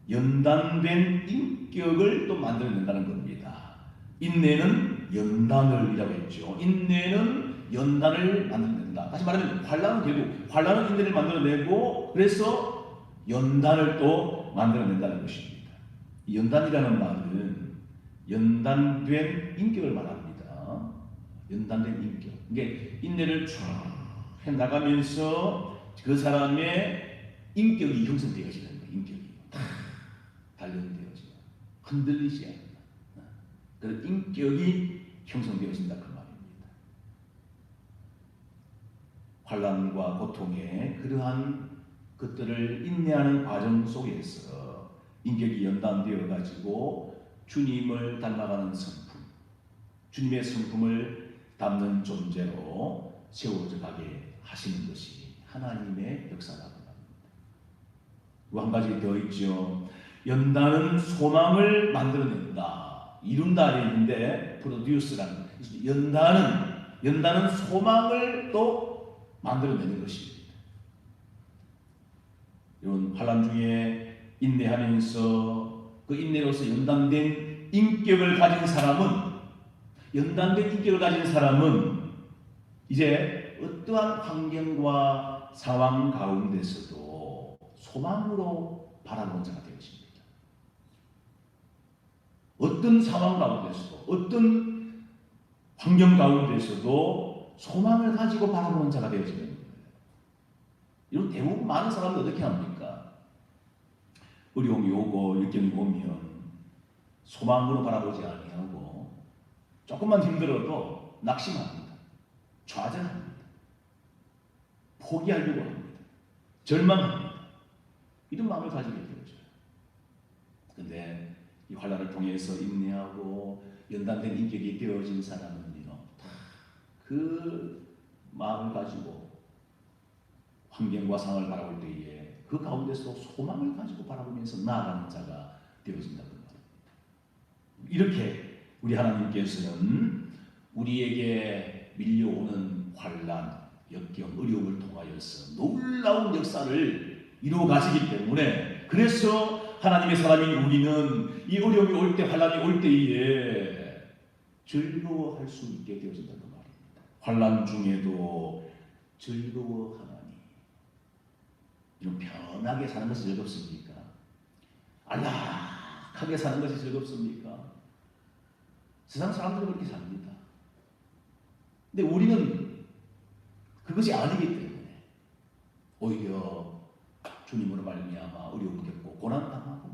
연단된 인격을 또 만들어낸다는 겁니다. 인내는 연단을 이라고 했죠. 인내는 연단을 만들어낸다. 다시 말하면 환난은 인내를 만들어내고 그래서 연단을 또 만들어낸다는 것입니다. 이 연단이라는 말은 연단된 인격을 말합니다. 연단된 인격. 이게 인내를 쭉 해나가면서 그 사람의 인격이 형성되어지는 거예요. 인격이 단련되어지고 흔들리지 않는다. 그런 인격이 형성되어진다 그 말입니다. 환난과 고통의 그러한 그들을 인내하는 과정 속에서 인격이 연단되어 가지고 주님을 닮아가는 성품, 주님의 성품을 담는 존재로 세워져 가게 하시는 것이 하나님의 역사라고 합니다. 또 한 가지 더 있죠. 연단은 소망을 만들어낸다, 이룬다 했는데 프로듀스라는 연단은 소망을 또 만들어내는 것입니다. 이런 환난 중에 인내하면서 그 인내로서 연단된 인격을 가진 사람은 이제 어떠한 환경과 상황 가운데서도 소망으로 바라보는 자가 되었습니다. 어떤 상황 가운데서도 어떤 환경 가운데서도 소망을 가지고 바라보는 자가 되어지는 거예요. 이런 대부분 많은 사람들 어떻게 합니까? 어려움이 오고 역경이 오면 소망으로 바라보지 아니하고 조금만 힘들어도 낙심합니다. 좌절합니다. 포기하려고 합니다. 절망합니다. 이런 마음을 가지게 되어져요. 그런데 이 환난을 통해서 인내하고 연단된 인격이 되어진 사람은요, 그 마음을 가지고 환경과 상황을 바라볼 때에 그 가운데서 소망을 가지고 바라보면서 나아가는 자가 되어진다는 말입니다. 이렇게 우리 하나님께서는 우리에게 밀려오는 환난, 역경, 어려움을 통하여서 놀라운 역사를 이루어 가시기 때문에, 그래서 하나님의 사람인 우리는 이 어려움이 올 때, 환난이 올 때에 즐거워할 수 있게 되어진다는 말입니다. 환난 중에도 즐거워하나니. 이런 편하게 사는 것이 즐겁습니까? 안락하게 사는 것이 즐겁습니까? 세상 사람들은 그렇게 삽니다. 근데 우리는 그것이 아니기 때문에 오히려 주님으로 말미암아 어려움 겪고 고난당하고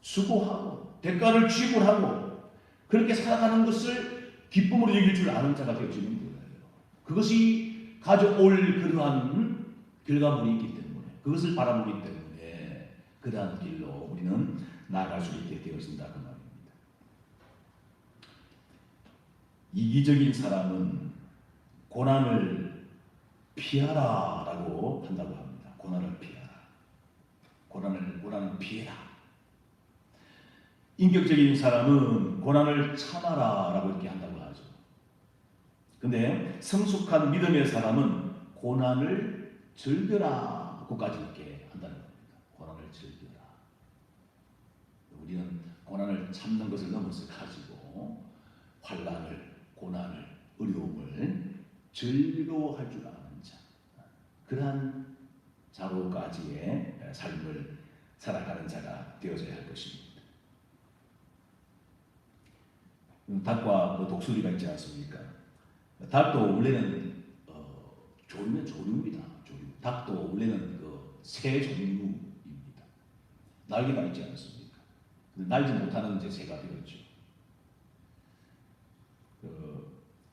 수고하고 대가를 지불하고 그렇게 살아가는 것을 기쁨으로 여길 줄 아는 자가 되어지는 거예요. 그것이 가져올 그러한 결과물이 있기 때문에, 그것을 바라보기 때문에 그러한 길로 우리는 나아갈 수 있게 되어진다 그 말입니다. 이기적인 사람은 고난을 피하라라고 한다고 합니다. 고난을 피하라. 고난을 피해라. 인격적인 사람은 고난을 참아라라고 이렇게 한다고 하죠. 근데 성숙한 믿음의 사람은 고난을 즐겨라고까지 이렇게 한다는 겁니다. 고난을 즐겨라. 우리는 고난을 참는 것을 넘어서 가지고 환난을, 고난을, 어려움을 즐거워할 줄 아는 자, 그러한 자로까지의 삶을 살아가는 자가 되어져야 할 것입니다. 닭과 그 독수리가 있지 않습니까? 닭도 원래는 조류는 조류입니다. 조류. 닭도 원래는 그 새 종류입니다. 날개가 있지 않습니까? 근데 날지 못하는 이제 새가 되었죠.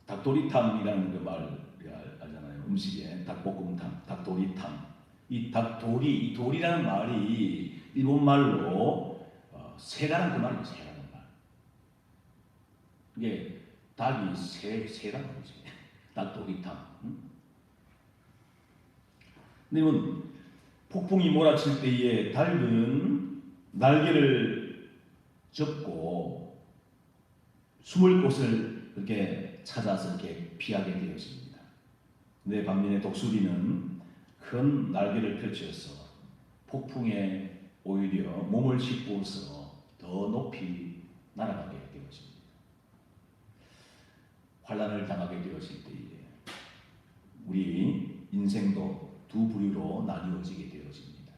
닭도리탕이라는 그 말 알잖아요. 음식에 닭볶음탕, 닭도리탕. 이 닭도리, 이 도리라는 말이 일본 말로 새라는 그 말이에요. 새라는 말. 이게 닭이 새라는 거지. 닭도리탕. 근데 이건 폭풍이 몰아칠 때에 닭은 날개를 접고 숨을 곳을 이렇게 찾아서 이렇게 피하게 되었습니다. 근데 반면에 독수리는 큰 날개를 펼쳐서 폭풍에 오히려 몸을 싣고서 더 높이 날아가게 되었습니다. 환난을 당하게 되었을 때에 우리 인생도 두 부류로 나뉘어지게 되어집니다.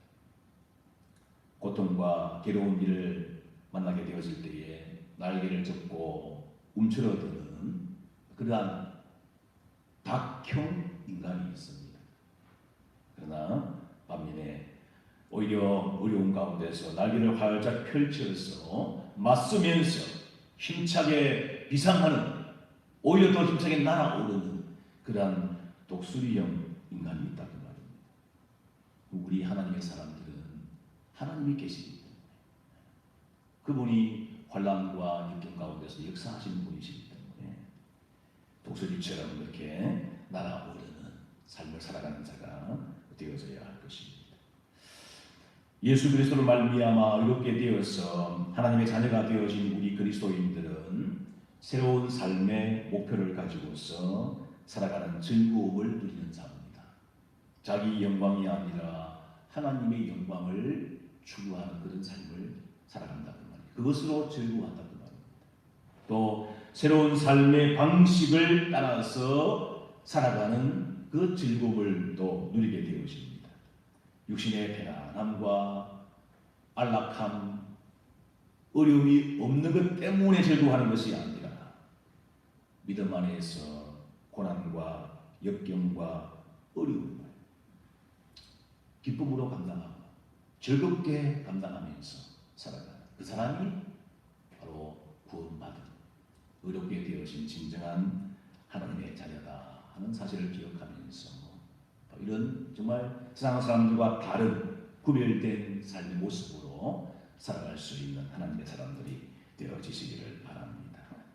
고통과 괴로운 일을 만나게 되었을 때에 날개를 접고 움츠러드는 그러한 닭형 인간이 있습니다. 그러나 반면에 오히려 어려운 가운데서 날개를 활짝 펼쳐서 맞서면서 힘차게 비상하는, 오히려 더 힘차게 날아오르는 그러한 독수리형 인간이 있다 그 말입니다. 우리 하나님의 사람들은 하나님이 계시기 때문에 그분이 환난과 역경 가운데서 역사하시는 분이시기 때문에 독수리처럼 이렇게 날아오르는 삶을 살아가는 자가 되어져야 할 것입니다. 예수 그리스도로 말미암아 의롭게 되어서 하나님의 자녀가 되어진 우리 그리스도인들은 새로운 삶의 목표를 가지고서 살아가는 즐거움을 누리는 삶입니다. 자기 영광이 아니라 하나님의 영광을 추구하는 그런 삶을 살아간다는 말이에요. 그것으로 즐거워한다는 말입니다. 또 새로운 삶의 방식을 따라서 살아가는 그 즐거움을 또 누리게 되어집니다. 육신의 편안함과 안락함, 어려움이 없는 것 때문에 즐거워하는 것이 아니라 믿음 안에서 고난과 역경과 어려움을 기쁨으로 감당하고 즐겁게 감당하면서 살아가는 그 사람이 바로 구원받은 의롭게 되어진 진정한 하나님의 자녀다 하는 사실을 기억하면서 이런 정말 세상 사람들과 다른 구별된 삶의 모습으로 살아갈 수 있는 하나님의 사람들이 되어지시기를 바랍니다.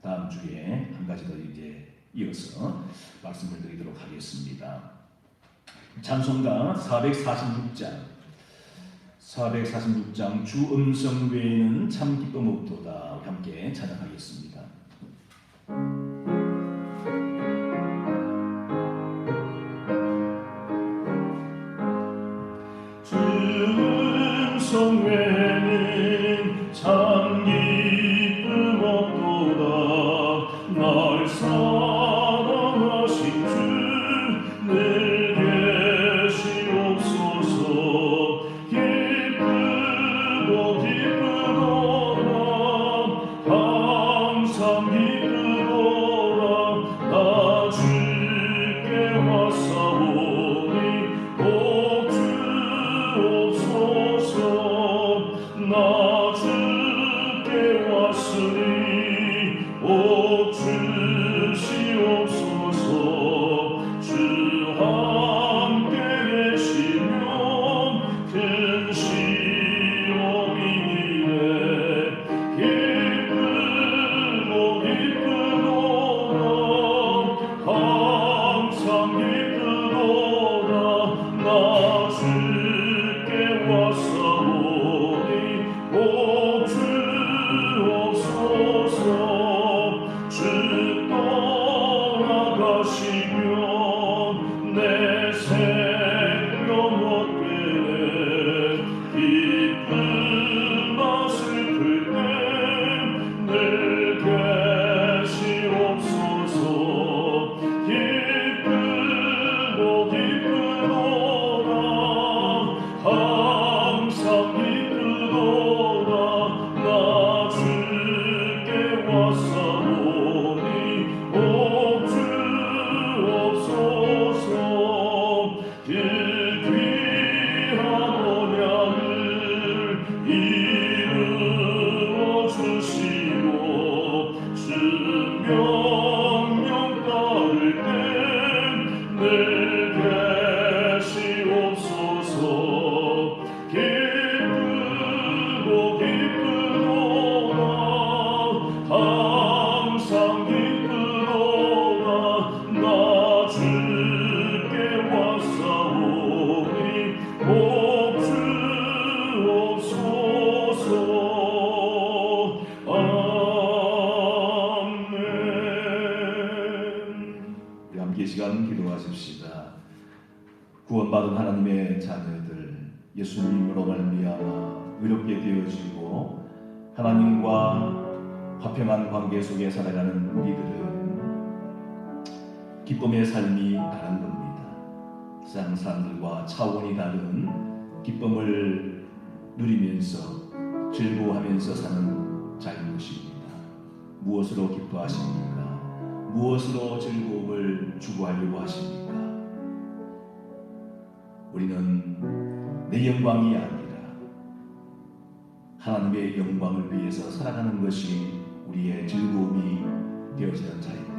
다음 주에 한 가지 더 이제 이어서 말씀을 드리도록 하겠습니다. 찬송가 446장 주 음성 외에는 참 기쁨 없도다 함께 찬양하겠습니다. 주 음성 외에는 참 기쁨 없도다 날 사랑하신 주 늘 계시옵소서 기쁘고 기쁘도다 항상 기쁘도다 나 주께 왔사오니 꼭 주옵소서 나 주께 왔으니 오 주시옵소서 주 함께 계시면 큰 시험이네 기쁘고 기쁘도다 항상 기쁘도다 나 주께 왔사오니 오 주옵소서 주 떠나가시면 내 생명 없게네 기쁨 맛을 풀때 늘 계시옵소서 기쁘고 기쁘도다 항상 기쁘도다 나 주께 왔사오니 오 주옵소서 그 귀한 언약을 이루어 주시고 주 명령 따를 땐늘 계시옵소서 기쁘고 기쁘도다 항상 기쁘도다 나 주께 왔사오니 꼭 주옵소서 아멘. 우리 함께 이 시간 기도하십시다. 구원받은 하나님의 자녀들 예수님으로 말미암아 의롭게 되어지고 하나님과 화평한 관계 속에 살아가는 우리들은 기쁨의 삶이 다른 겁니다. 세상 사람들과 차원이 다른 기쁨을 누리면서 즐거워하면서 사는 자인 것입니다. 무엇으로 기뻐하십니까? 무엇으로 즐거움을 추구하려고 하십니까? 우리는 내 영광이 아니라 하나님의 영광을 위해서 살아가는 것이 우리의 즐거움이 되어지는 자입니다.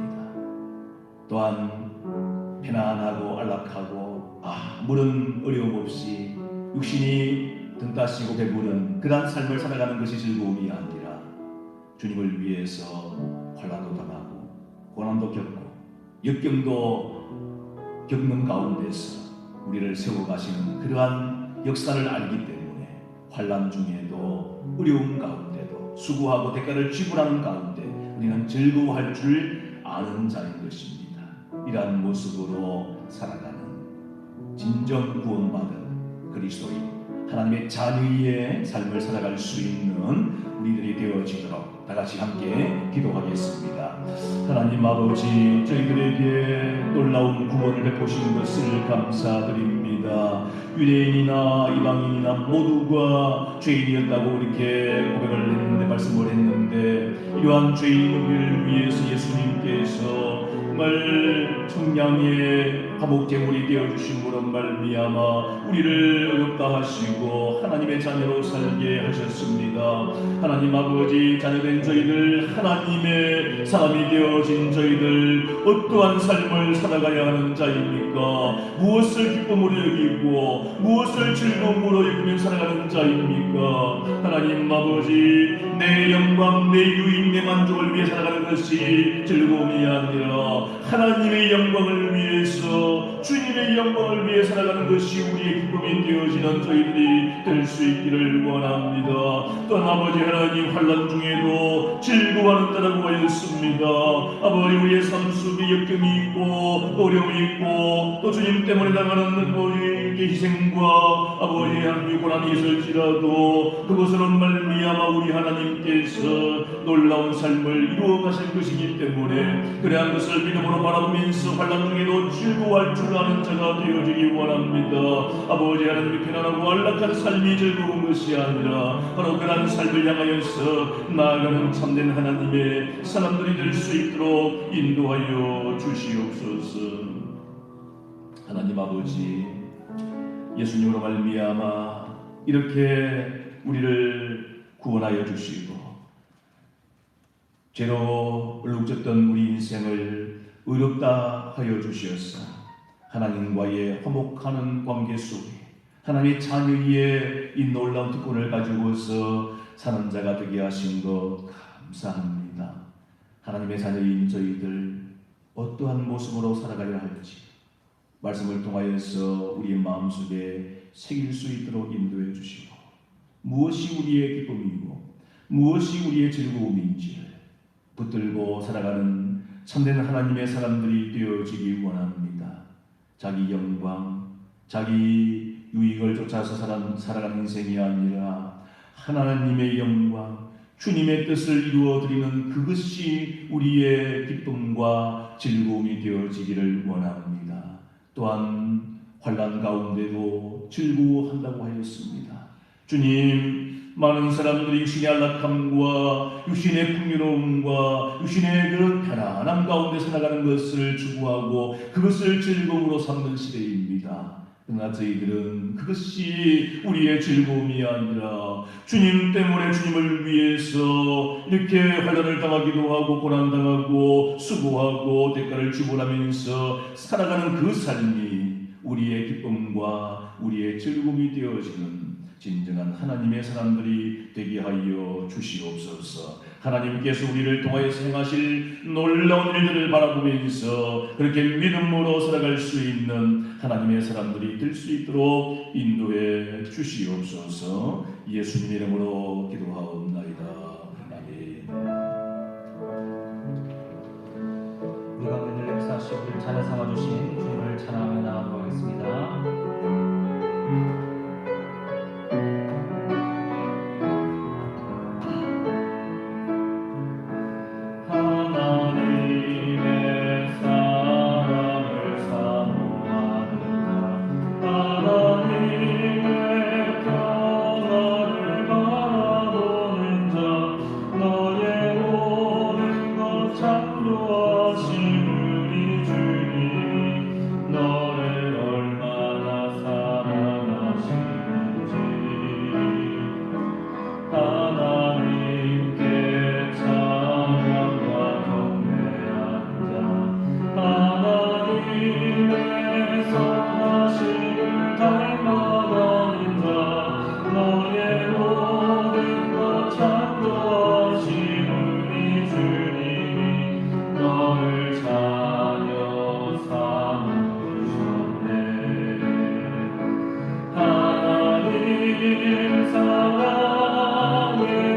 또한 편안하고 안락하고 아무런 어려움 없이 육신이 등 따시고 배부른 그러한 삶을 살아가는 것이 즐거움이 아니라 주님을 위해서 환난도 당하고 고난도 겪고 역경도 겪는 가운데서 우리를 세워가시는 그러한 역사를 알기 때문에 환난 중에도 어려움 가운데도 수고하고 대가를 지불하는 가운데 우리는 즐거워할 줄 아는 자인 것입니다. 이러한 모습으로 살아가는 진정 구원받은 그리스도인, 하나님의 자녀의 삶을 살아갈 수 있는 우리들이 되어지도록 다 같이 함께 기도하겠습니다. 하나님 아버지, 저희들에게 놀라운 구원을 베푸신 것을 감사드립니다. 유대인이나 이방인이나 모두가 죄인이었다고 이렇게 고백을 했는데, 말씀을 했는데, 이러한 죄인 우리를 위해서 예수님께서 정말 청량의 화목 제물이 되어주심으로 말미암아 우리를 의롭다 하시고 하나님의 자녀로 살게 하셨습니다. 하나님 아버지, 자녀된 저희들, 하나님의 사람이 되어진 저희들, 어떠한 삶을 살아가야 하는 자입니까? 무엇을 기쁨으로 여기고 무엇을 즐거움으로 여기며 살아가는 자입니까? 하나님 아버지, 내 영광, 내 유익, 내 만족을 위해 살아가는 것이 즐거움이 아니라 하나님의 영광을 위해서, 주님의 영광을 위해 살아가는 것이 우리의 기쁨이 되어지는 저희들이 될 수 있기를 원합니다. 또한 아버지 하나님, 환난 중에도 즐거워하는 자라고 하였습니다. 아버지, 우리의 삶 속에 역경이 있고 어려움이 있고 또 주님 때문에 나가는 우리의 희생과 아버지 하나님의 고난이 있을지라도 그것으로 말미암아 우리 하나님께서 놀라운 삶을 이루어 가실 것이기 때문에 그러한 것을 믿음으로 바라보면서 환난 중에도 즐거워할 줄 아는 자가 되어지기 원합니다. 아버지 하나님의 편안하고 안락한 삶이 즐거운 것이 아니라 바로 그러한 삶을 향하여서 나아가는 참된 하나님의 사람들이 될 수 있도록 인도하여 주시옵소서. 하나님 아버지, 예수님으로 말미암아 이렇게 우리를 구원하여 주시고 죄로 얼룩졌던 우리 인생을 의롭다 하여 주시었사 하나님과의 화목하는 관계 속에 하나님의 자녀의 이 놀라운 특권을 가지고서 사는 자가 되게 하신 것 감사합니다. 하나님의 자녀인 저희들 어떠한 모습으로 살아가야 할지 말씀을 통하여서 우리의 마음속에 새길 수 있도록 인도해 주시고 무엇이 우리의 기쁨이고 무엇이 우리의 즐거움인지를 붙들고 살아가는 참된 하나님의 사람들이 되어지기 원합니다. 자기 영광, 자기 유익을 쫓아서 살아가는 인생이 아니라 하나님의 영광, 주님의 뜻을 이루어드리는 그것이 우리의 기쁨과 즐거움이 되어지기를 원합니다. 또한 환난 가운데도 즐거워한다고 하였습니다. 주님, 많은 사람들이 육신의 안락함과 육신의 풍요로움과 육신의 그런 편안함 가운데 살아가는 것을 추구하고 그것을 즐거움으로 삼는 시대입니다. 그러나 저희들은 그것이 우리의 즐거움이 아니라 주님 때문에 주님을 위해서 이렇게 환난을 당하기도 하고 고난당하고 수고하고 대가를 지불하면서 살아가는 그 삶이 우리의 기쁨과 우리의 즐거움이 되어지는 진정한 하나님의 사람들이 되게 하여 주시옵소서. 하나님께서 우리를 통하여서 행하실 놀라운 일들을 바라보면서 그렇게 믿음으로 살아갈 수 있는 하나님의 사람들이 될 수 있도록 인도해 주시옵소서. 예수님 이름으로 기도하옵나이다. 아멘. 우리가 은혜를 역사하시고 자녀 삼아주신 주님을 찬양하며 나아가도록 하겠습니다. 사랑해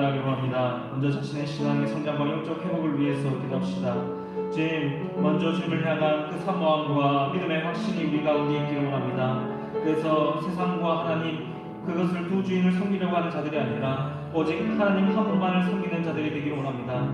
나가기로 합니다. 먼저 자신의 신앙의 성장과 영적 회복을 위해서 기도합시다. 주님, 먼저 주님을 향한 그 사모함과 믿음의 확신이 우리 가운데 있기를 원합니다. 그래서 세상과 하나님 그것을 두 주인을 섬기려고 하는 자들이 아니라 오직 하나님 한 분만을 섬기는 자들이 되기를 원합니다.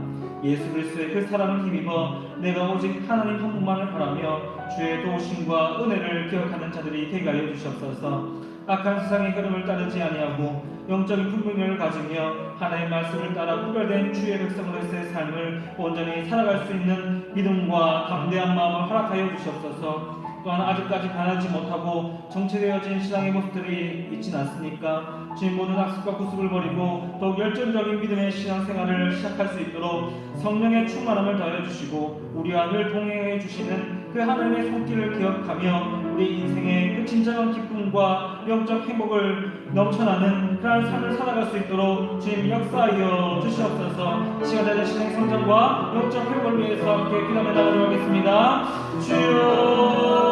예수 그리스도의 그 사랑을 힘입어 내가 오직 하나님 한 분만을 바라며 주의 도우심과 은혜를 기억하는 자들이 되게 하여 주시옵소서. 악한 세상의 흐름을 따르지 아니하고 영적인 분명을 가지며 하나님의 말씀을 따라 구별된 주의 백성으로서의 삶을 온전히 살아갈 수 있는 믿음과 담대한 마음을 허락하여 주시옵소서. 또한 아직까지 변하지 못하고 정체되어진 신앙의 모습들이 있진 않습니까? 주님, 모든 학습과 구습을 버리고 더욱 열정적인 믿음의 신앙생활을 시작할 수 있도록 성령의 충만함을 더하여 주시고 우리와 늘 동행해 주시는 그 하나님의 손길을 기억하며 우리 인생의 그 진정한 기쁨과 영적 행복을 넘쳐나는 그러한 삶을 살아갈 수 있도록 주님 역사하여 주시옵소서. 시간의 자신의 성장과 영적 회복을 위해서 함께 기도하며 나가도록 하겠습니다. 주여,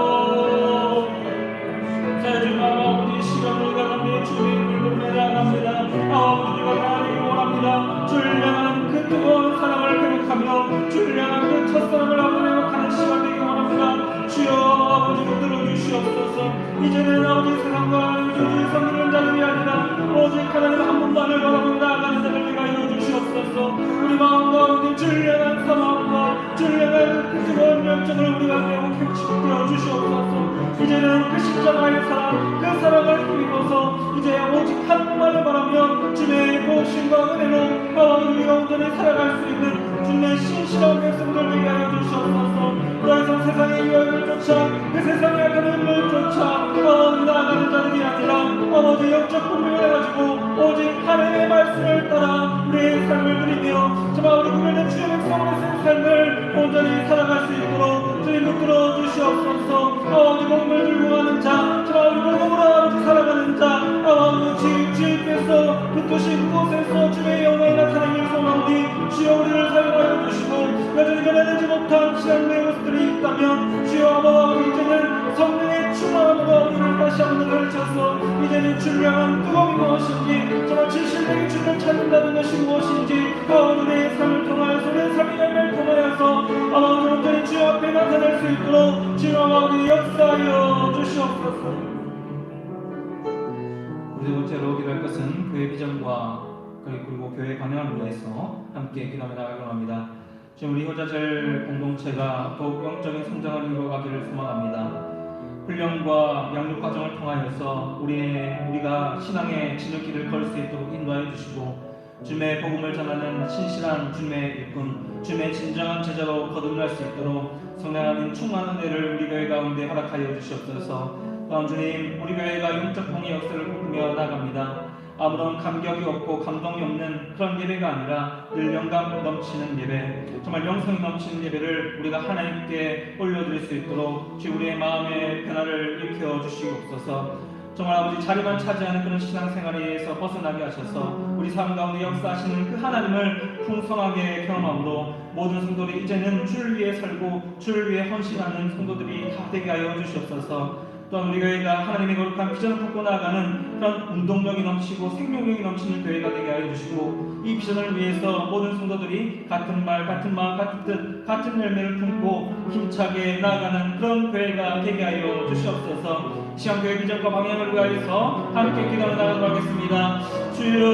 주님 아버지, 시간 우리가 남의 주의 이름을 나갑니다. 아버지, 우리가 나가기를 원합니다. 주를 향한 그 뜨거운 사랑을 회복하며 주를 향한 그 첫사랑을 아버지 회복하는 시간 되기 원합니다. 주여, 아버지 붙들어 주시옵소서. 이제는 아버지 세상과 주를 섬기는 자들이 아니라 오직 하나님 한 분만을 바라보고 나아가는 자들 되게 하여 주시옵소서. 우리 마음 가운데 주를 향한 사랑과 주를 향한 그 뜨거운 열정을 우리가 회복시켜 주시옵소서. 이제는 그 십자가의 사랑, 그 사랑을 힘입어서 이제 오직 한 분만을 바라며 주의 보호심과 은혜로 우리가 온전히 살아갈 수 있는 주의 신실한 백성들 되게 하여 주시옵소서. 더 이상 세상의 유혹을 쫓아 그 세상의 악한 힘을 쫓아 나아가는 자들이 아니라 아버지 영적 분명을 가지고 오직 하나님의 말씀을 따라 우리의 삶을 누리며 정말 우리 구별된 주의 백성으로서의 삶을 온전히 살아갈 수 있도록 주님 붙들어 주시옵소서. 아버지 몸을 들고 가는 자, 정말 우리 몸으로 아버지 살아가는 자, 아버지 주님께서 붙으신 곳에서 주의 영광이 나타나길 소망하니 주여 우리를 사용하여 주시고 여전히 변화되지 못한 신앙의 모습들이 있다면 주여 아버지 이제는 성령의 충만함으로 우리를 다시 한번 가르쳐서 이제는 주를 향한 뜨거움이 무엇인지 정말 진실되게 주를 찾는다는 것이 무엇인지 우리의 삶을 통하여서 우리의 삶의 열매를 통하여서 아버지 온전히 주 앞에 나타날 수 있도록 주여 아버지 역사하여 주시옵소서. 우리 두 번째로 기도할 것은 교회 비전과 그리고 교회 방향을 위해서 함께 기도하며 나가기로 합니다. 지금 우리 효자들 공동체가 더욱 영적인 성장을 이루어가기를 소망합니다. 훈련과 양육 과정을 통하여서 우리가 신앙의 지름길을 걸을 수 있도록 인도하여 주시고 주님의 복음을 전하는 신실한 주님의 일꾼, 주님의 진정한 제자로 거듭날 수 있도록 성령하는 충만한 은혜를 우리 교회 가운데 허락하여 주시옵소서. 또한 주님, 우리 교회가 영적 봉의 역사를 꿈꾸며 나갑니다. 아무런 감격이 없고 감동이 없는 그런 예배가 아니라 늘 영감 넘치는 예배, 정말 영성이 넘치는 예배를 우리가 하나님께 올려드릴 수 있도록 주 우리의 마음의 변화를 일으켜 주시옵소서. 정말 아버지 자리만 차지하는 그런 신앙생활에서 벗어나게 하셔서 우리 삶 가운데 역사하시는 그 하나님을 풍성하게 경험함으로 모든 성도들이 이제는 주를 위해 살고 주를 위해 헌신하는 성도들이 다 되게 하여 주시옵소서. 또한 우리 교회가 하나님의 거룩한 비전을 품고 나아가는 그런 운동력이 넘치고 생명력이 넘치는 교회가 되게 하여 주시고 이 비전을 위해서 모든 성도들이 같은 말, 같은 마음, 같은 뜻, 같은 열매를 품고 힘차게 나아가는 그런 교회가 되게 하여 주시옵소서. 시간교회 비전과 방향을 위하여서 함께 기도하며 나가도록 하겠습니다. 주여,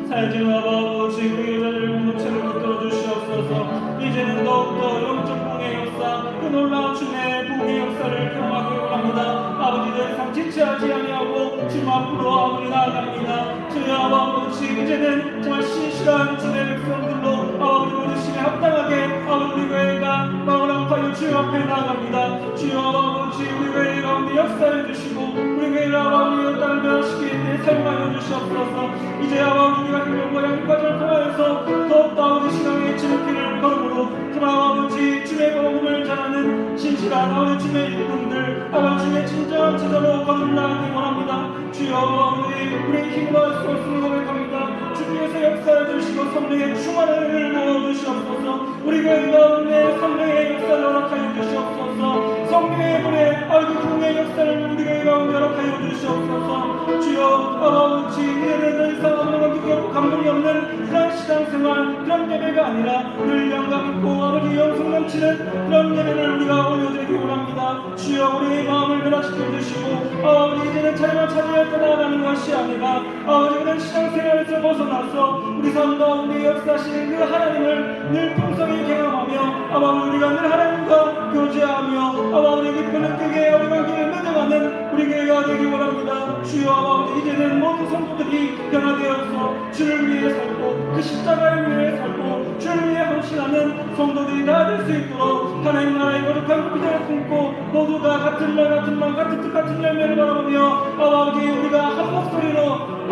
살진 아버지 우리 여자들 공동체를 붙들어 주시옵소서. 이제는 더욱더 영적 봉의 역사, 그 놀라운 주님의 봉의 역사를 경험하기 원합니다. 아버지 더 이상 지체하지 아니하고 주님 앞으로 아버지 나아갑니다. 주여 아버지 이제는 정말 신실한 주의 백성들로 아버지 모두심에 합당하게 아버지 우리 교회가 마음을 아파요 주여 앞에 나아갑니다. 주여 아버지 우리 교회 가운데 역사해 주시고 우리 교회를 아버지 따르시기 위해 사용하여 주시옵소서. 이제 아버지 우리가 행동과 양육과정을 통하여서 더욱더 아버지 신앙의 지름길을 걸음으로 정말 아버지 주의 복음을 전하는 신실한 아버지 주의 일꾼들 아버지 주의 진정한 제자로 거듭나가기 원합니다. 주여 아버지 우리의 힘과 수고를 고백합니다. 주께서 역사해 주시고 성령의 충만을 부어주시옵소서. 우리 교회 가운데 성령의 역사를 허락하여 주시옵소서. 성령의 불에 아버지 국내 역사를 우리 교회 가운데 허락하여 주시옵소서. 주여 아버지 이제는 더 이상 아무런 기대하고 감동이 없는 그런 신앙생활 그런 예배가 아니라 늘 영감 있고 아버지 영성 넘치는 그런 예배를 우리가 올려드리기 원합니다. 주여 우리의 마음을 변화시켜 주시고 아버지 이제는 자기만 찾아야 떠나가는 것이 아니라 아버지 그런 신앙생활에서 벗어나서 우리 삶 가운데 역사하시는 그 하나님을 늘 풍성히 경험하며 아버지 우리가 늘 하나님과 교제하며 아버지 우리 기쁨을 느끼게 우리 관계를 맺어가는 우리 교회가 되기 원합니다. 주여 아버지 이제는 모든 성도들이 변화되어서 주를 위해 살고 그 십자가를 위해 살고 주를 위해 헌신하는 성도들이 다 될 수 있도록 하나님 나라의 거룩한 비전을 품고 모두가 같은 말 같은 마음 같은 뜻 같은 열매를 바라보며 아버지 우리가 한 목소리로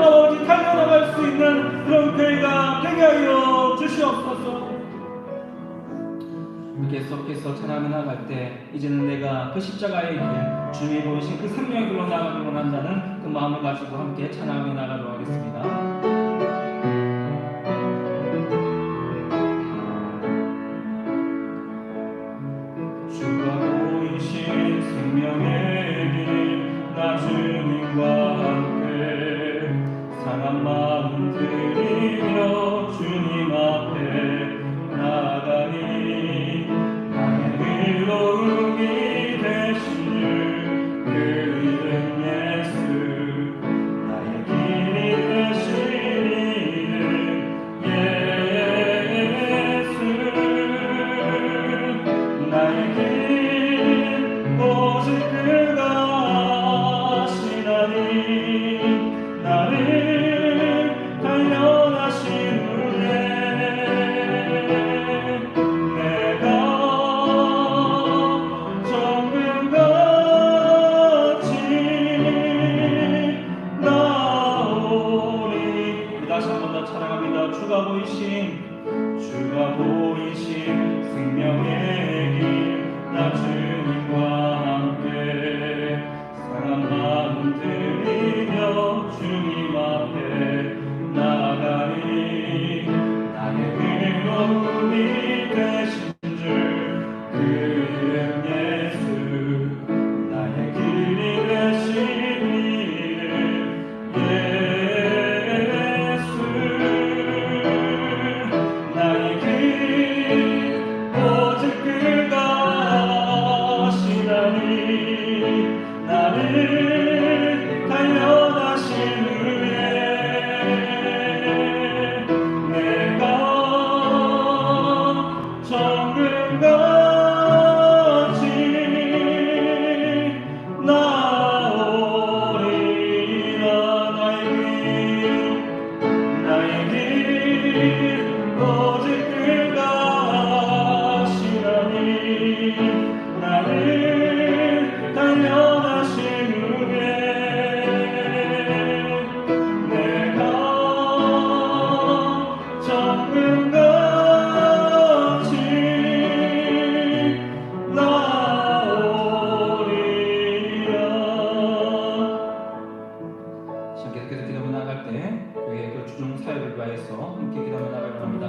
아버지 달려나갈 수 있는 그런 교회가 되게 하여 주시옵소서. 계속해서 찬양을 나갈 때 이제는 내가 그 십자가의 길 주님이 보이신 그 생명의 길로 나가길 원한다는 그 마음을 가지고 함께 찬양해 나가도록 하겠습니다. 주가 보이신 생명의 길 나 주님과 함께 상한 마음 들이며 주님 앞에 나가니 나의 의로움이 되신 그 이름 예수 나의 길이 되신 이름 예수 나의 길 오직 그가 하시나니 나를 단련하신 후에 내가 정금같이 나오리. 다시 한 번 더 찬양합니다. 주가 보이신 생명의 길 나 주님과 함께 상한 마음 들이며 주님 앞에 나가니 나의 의로움이 되신 줄 그 이름 예수 나의 길이 되신 이름 예수 나의 길 오직 그가 하시나니 나를 단련하신 후에 내가 정금같이 나오리라. 나의 길 오직 그가 하시나니 나를 단련하신 후에 내가 정금같이 나오리라. 계속해서 기도하며 나갈 때 교회의 그 주중 사역을 위하여서 함께 기도하며 나가려 합니다.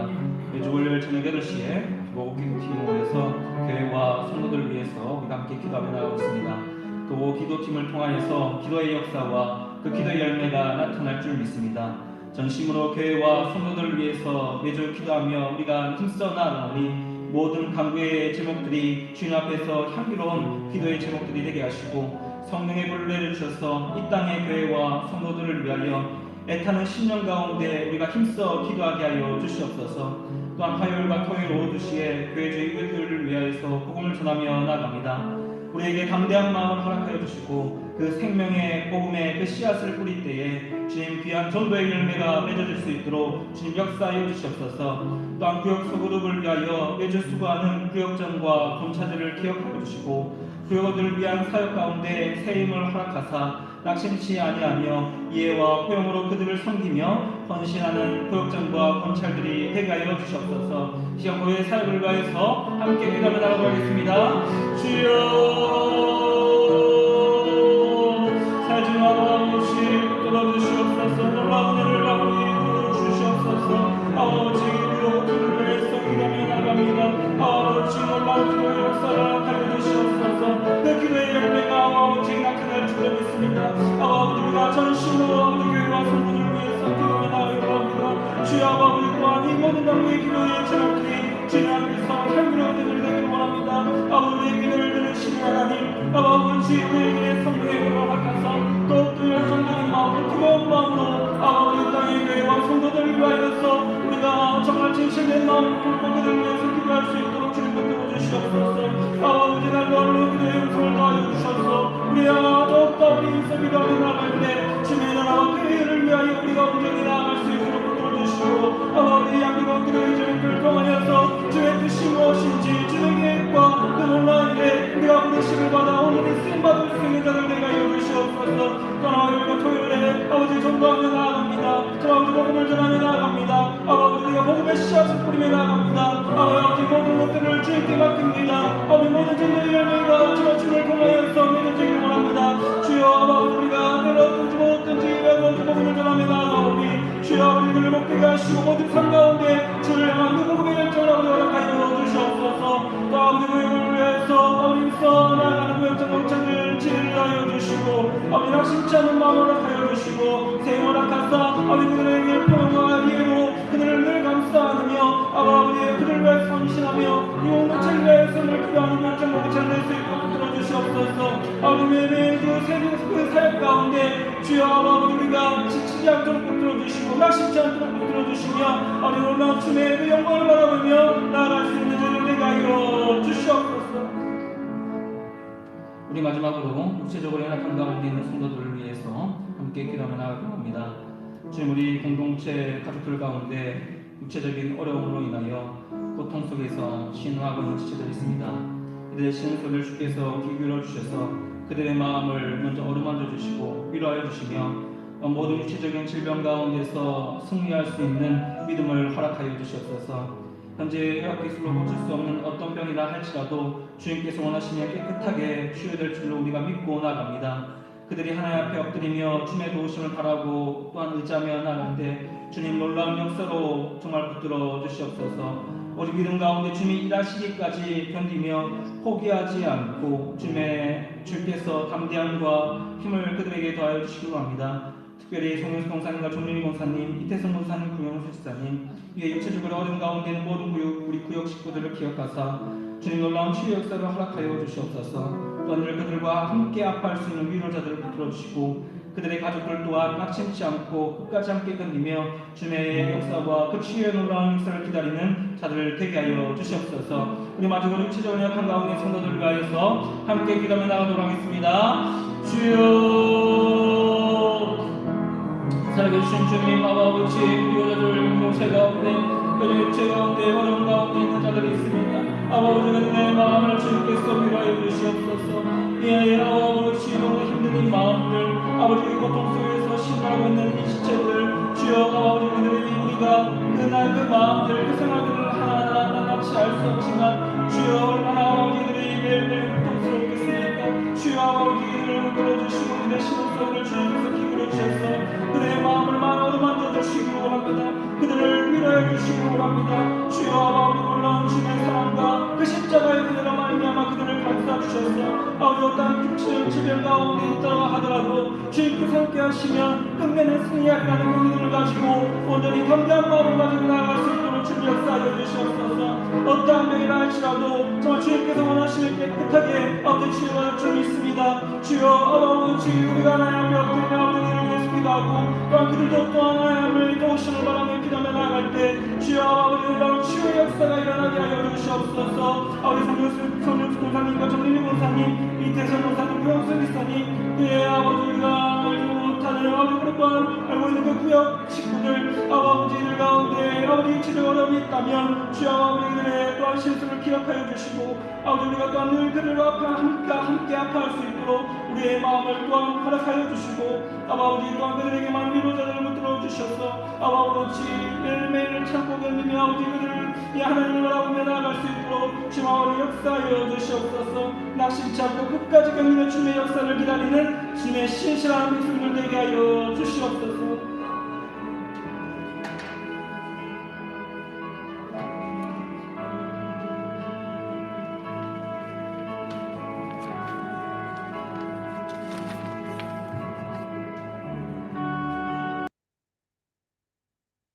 매주 월요일 저녁 8시에 보고기도팀을 모여서 교회와 성도들을 위해서 우리가 함께 기도하며 나가고 있습니다. 또 기도팀을 통하여서 기도의 역사와 그 기도의 열매가 나타날 줄 믿습니다. 전심으로 교회와 성도들을 위해서 매주 기도하며 우리가 힘써 나아가오니 모든 간구의 제목들이 주님 앞에서 향기로운 기도의 제목들이 되게 하시고 성령의 불을 내려주셔서 이 땅의 교회와 성도들을 위하여 애타는 10년 가운데 우리가 힘써 기도하게 하여 주시옵소서. 또한 화요일과 토요일 오후 2시에 교회 주일들을 위하여서 복음을 전하며 나갑니다. 우리에게 담대한 마음을 허락하여 주시고 그 생명의 복음의 그 씨앗을 뿌릴 때에 주님 귀한 전도의 열매가 맺어질 수 있도록 주님 역사하여 주시옵소서. 또한 구역 소그룹을 위하여 매주 수고하는 구역장과 검사들을 기억하여 주시고 구역원들을 위한 사역 가운데 새 힘을 허락하사 낙심치 아니하며 이해와 포용으로 그들을 섬기며 헌신하는 구역장과 검찰들이 되게 하여 주시옵소서. 시험 교회 사역을 위하여서 함께 기도하며 나아가겠습니다. 주여 사진 아버지 뚫어주시옵소서. 놀라운 은혜를 아버지 주시옵소서. 아버지 그들을 위해서 기도하며 나갑니다. 아버지 놀라운 기도의 역사를 하여 주시옵소서. 그 기도의 열매가 아버지 교회와 성도들을 위해서 기도하며 나아가려 합니다. 주여 아버지 또한 이 모든 당부의 기도에 제목들이 주님 앞에서 향기로운 기도를 되기를 원합니다. 아버지의 기도를 들으시는 하나님, 아버지 우리에게 성령의 불을 허락하사 더욱더 열정적인 마음으로 뜨거운 마음으로 아버지 땅의 교회와 성도들을 위하여서 우리가 정말 진실된 마음으로 그들을 위해서 기도할 수 있도록 주님 붙들어 주시옵소서. 아버지 날로 기도의 음성을 더하여 주셔서 우리가 더욱더 우리 인생 기도하며 나아갈 때 주님의 나라와 교회를 위하여 우리가 온전히 나아갈 수 있도록 붙들어 주시고 아버지 양기로 기도의 제목들을 통하여서 주의 뜻이 무엇인지 주의 계획과 그 놀라운 일에 우리가 부르심을 받아 오늘의 쓰임받을 수 있는 자들 되게 하여 주시옵소서. 또한 화요일과 토요일에 아버지 전도하며 나아갑니다. 저 아버지 복음을 전하며 나아갑니다. 아버지 우리가 복음의 씨앗을 뿌리며 나아갑니다. 아버지 모든 것들을 주님께 맡깁니다. 아버지 모든 전도의 열매가 주와 주를 통하여서 맺어지기를 원합니다. 주여 아버지 우리가 내렸든지 못든지 아버지 복음을 전하며 나아가오니 주여 아버지를 먹게 하시고 모든 삶 가운데 주를 향한 그 복음의 열정을 허락하여 주시옵소서. 또 아버지 교육을 위해서 아버지께서 나아가는 구역장 목장을 지혜하여 주시고 아버지 낙심치 않은 마음을 허락하여 주시고 세임 허락하사 아버지 그들에게 평안과 이해로 그들을 늘 감싸하며 아버지 그들을 위해 헌신하며 이 공동체를 위해서 늘 기도하는 구역장 목장을 낼 수 있도록 들어주시옵소서. 아버지 매일 그 사역 가운데 주여 아버지 우리가 지치지 않도록 붙들어주시고 낙심치 않도록 붙들어주시며 아버지 놀라운 주님의 그 영광을 바라보며 나아갈 수 있는 저를 되게 하여 주시옵소서. 우리 마지막으로 육체적으로 연약한 가운데 있는 성도들을 위해서 함께 기도하며 나아가려 합니다. 주님 우리 공동체 가족들 가운데 육체적인 어려움으로 인하여 고통 속에서 신음하고 있는 지체들이 있습니다. 이들의 신음 소리를 주께서 귀 기울여 주셔서 그들의 마음을 먼저 어루만져 주시고 위로하여 주시며 모든 육체적인 질병 가운데서 승리할 수 있는 믿음을 허락하여 주시옵소서. 현재 의학기술로 고칠 수 없는 어떤 병이라 할지라도 주님께서 원하시면 깨끗하게 치유될 줄로 우리가 믿고 나아갑니다. 그들이 하나님 앞에 엎드리며 주님의 도우심을 바라고 또한 의지하며 나아가는데 주님 놀라운 역사로 정말 붙들어 주시옵소서. 우리 믿음 가운데 주님이 일하시기까지 견디며 포기하지 않고 주께서 담대함과 힘을 그들에게 더하여 주시기 바랍니다. 특별히 송영수 목사님과 정민희 목사님, 이태성 목사님, 구영수 지사님, 이에 육체적으로 어려운 가운데 있는 모든 우리 구역 식구들을 기억하사 주님 놀라운 치유 역사를 허락하여 주시옵소서. 또한 그들과 함께 아파할 수 있는 위로자들을 붙들어 주시고 그들의 가족들 또한 낙심치 않고 끝까지 함께 견디며 주님의 역사와 그 치유의 놀라운 역사를 기다리는 자들을 되게 하여 주시옵소서. 우리 마지막으로 육체적으로 약한 가운데 성도들을 위하여서 함께 기도하며 나가도록 하겠습니다. 주여 살아계신 주님 아버지 우리 여자들 공동체 가운데 그들 육체 가운데 어려운 가운데 있는 자들이 있습니다. 아버지 그들의 마음을 주님께서 위로하여 주시옵소서. 예 아버지 너무 힘든 이 마음들 아버지 고통 속에서 신음하고 있는 이 지체들 주여 아버지 그들에게 우리가 그날 그 마음들 그 생활들을 하나하나 나같이 알 수 없지만 주여 얼마나 아버지 그들이 매일매일 고통스럽겠습니까. 주여 아버지 그들을 끌어주시고 그들의 신음소리를 주님께서 기울여 주셔서 그들의 마음을 어루만져 주시기 원합니다. 그들을 위로해 주시기 원합니다. 주여 아버지 놀라운 주님의 사랑과 그 십자가의 그들과 말미암아 그들을 감싸 주셔서 아버지 어떠한 질병 가운데 있다 하더라도 주님께서 함께 하시면 끝내는 승리하리라는 믿음을 가지고 온전히 담대한 마음을 가지고 나아갈 수 있도록 주님 역사하여 주시옵소서. 어떠한 병이라 할지라도 정말 주님께서 원하시는 깨끗하게 아버지 치유할 줄 믿습니다. 주여 아버지 우리가 하나님 앞에 엎드리며 아버지를 위해서 기도하고 또한 그들도 또한 하나님의 도우심을 바라며 기도하며 나아갈 때 주여 아버지 놀라운 치유의 역사가 일어나게 하여 주시옵소서. 아버지 손윤수 권사님과 정민희 권사님, 이태선 권사님, 구영수 기사님 그의 아버지 우리가 알지 못하는 아버지 그런 알고 있는 그 구역 식구들 아버지들 가운데 아버지 육체적 어려움이 있다면 주여 아버지들의 또한 실수를 기억하여 주시고 아버지 우리가 또한 늘 그들과 함께 아파할 수 있도록 우리의 마음을 또한 허락하여 주시고 아버지 또한 그들에게만 위로자들을 붙들어 주셔서 아버지 매일매일 참고 견디며 아버지 그들을 이 하나님을 바라보며 나아갈 수 있도록 주님 아버지 역사하여 주시옵소서. 낙심치 않고 끝까지 견디며 주님의 역사를 기다리는 주님의 신실한 백성들 되게 하여 주시옵소서.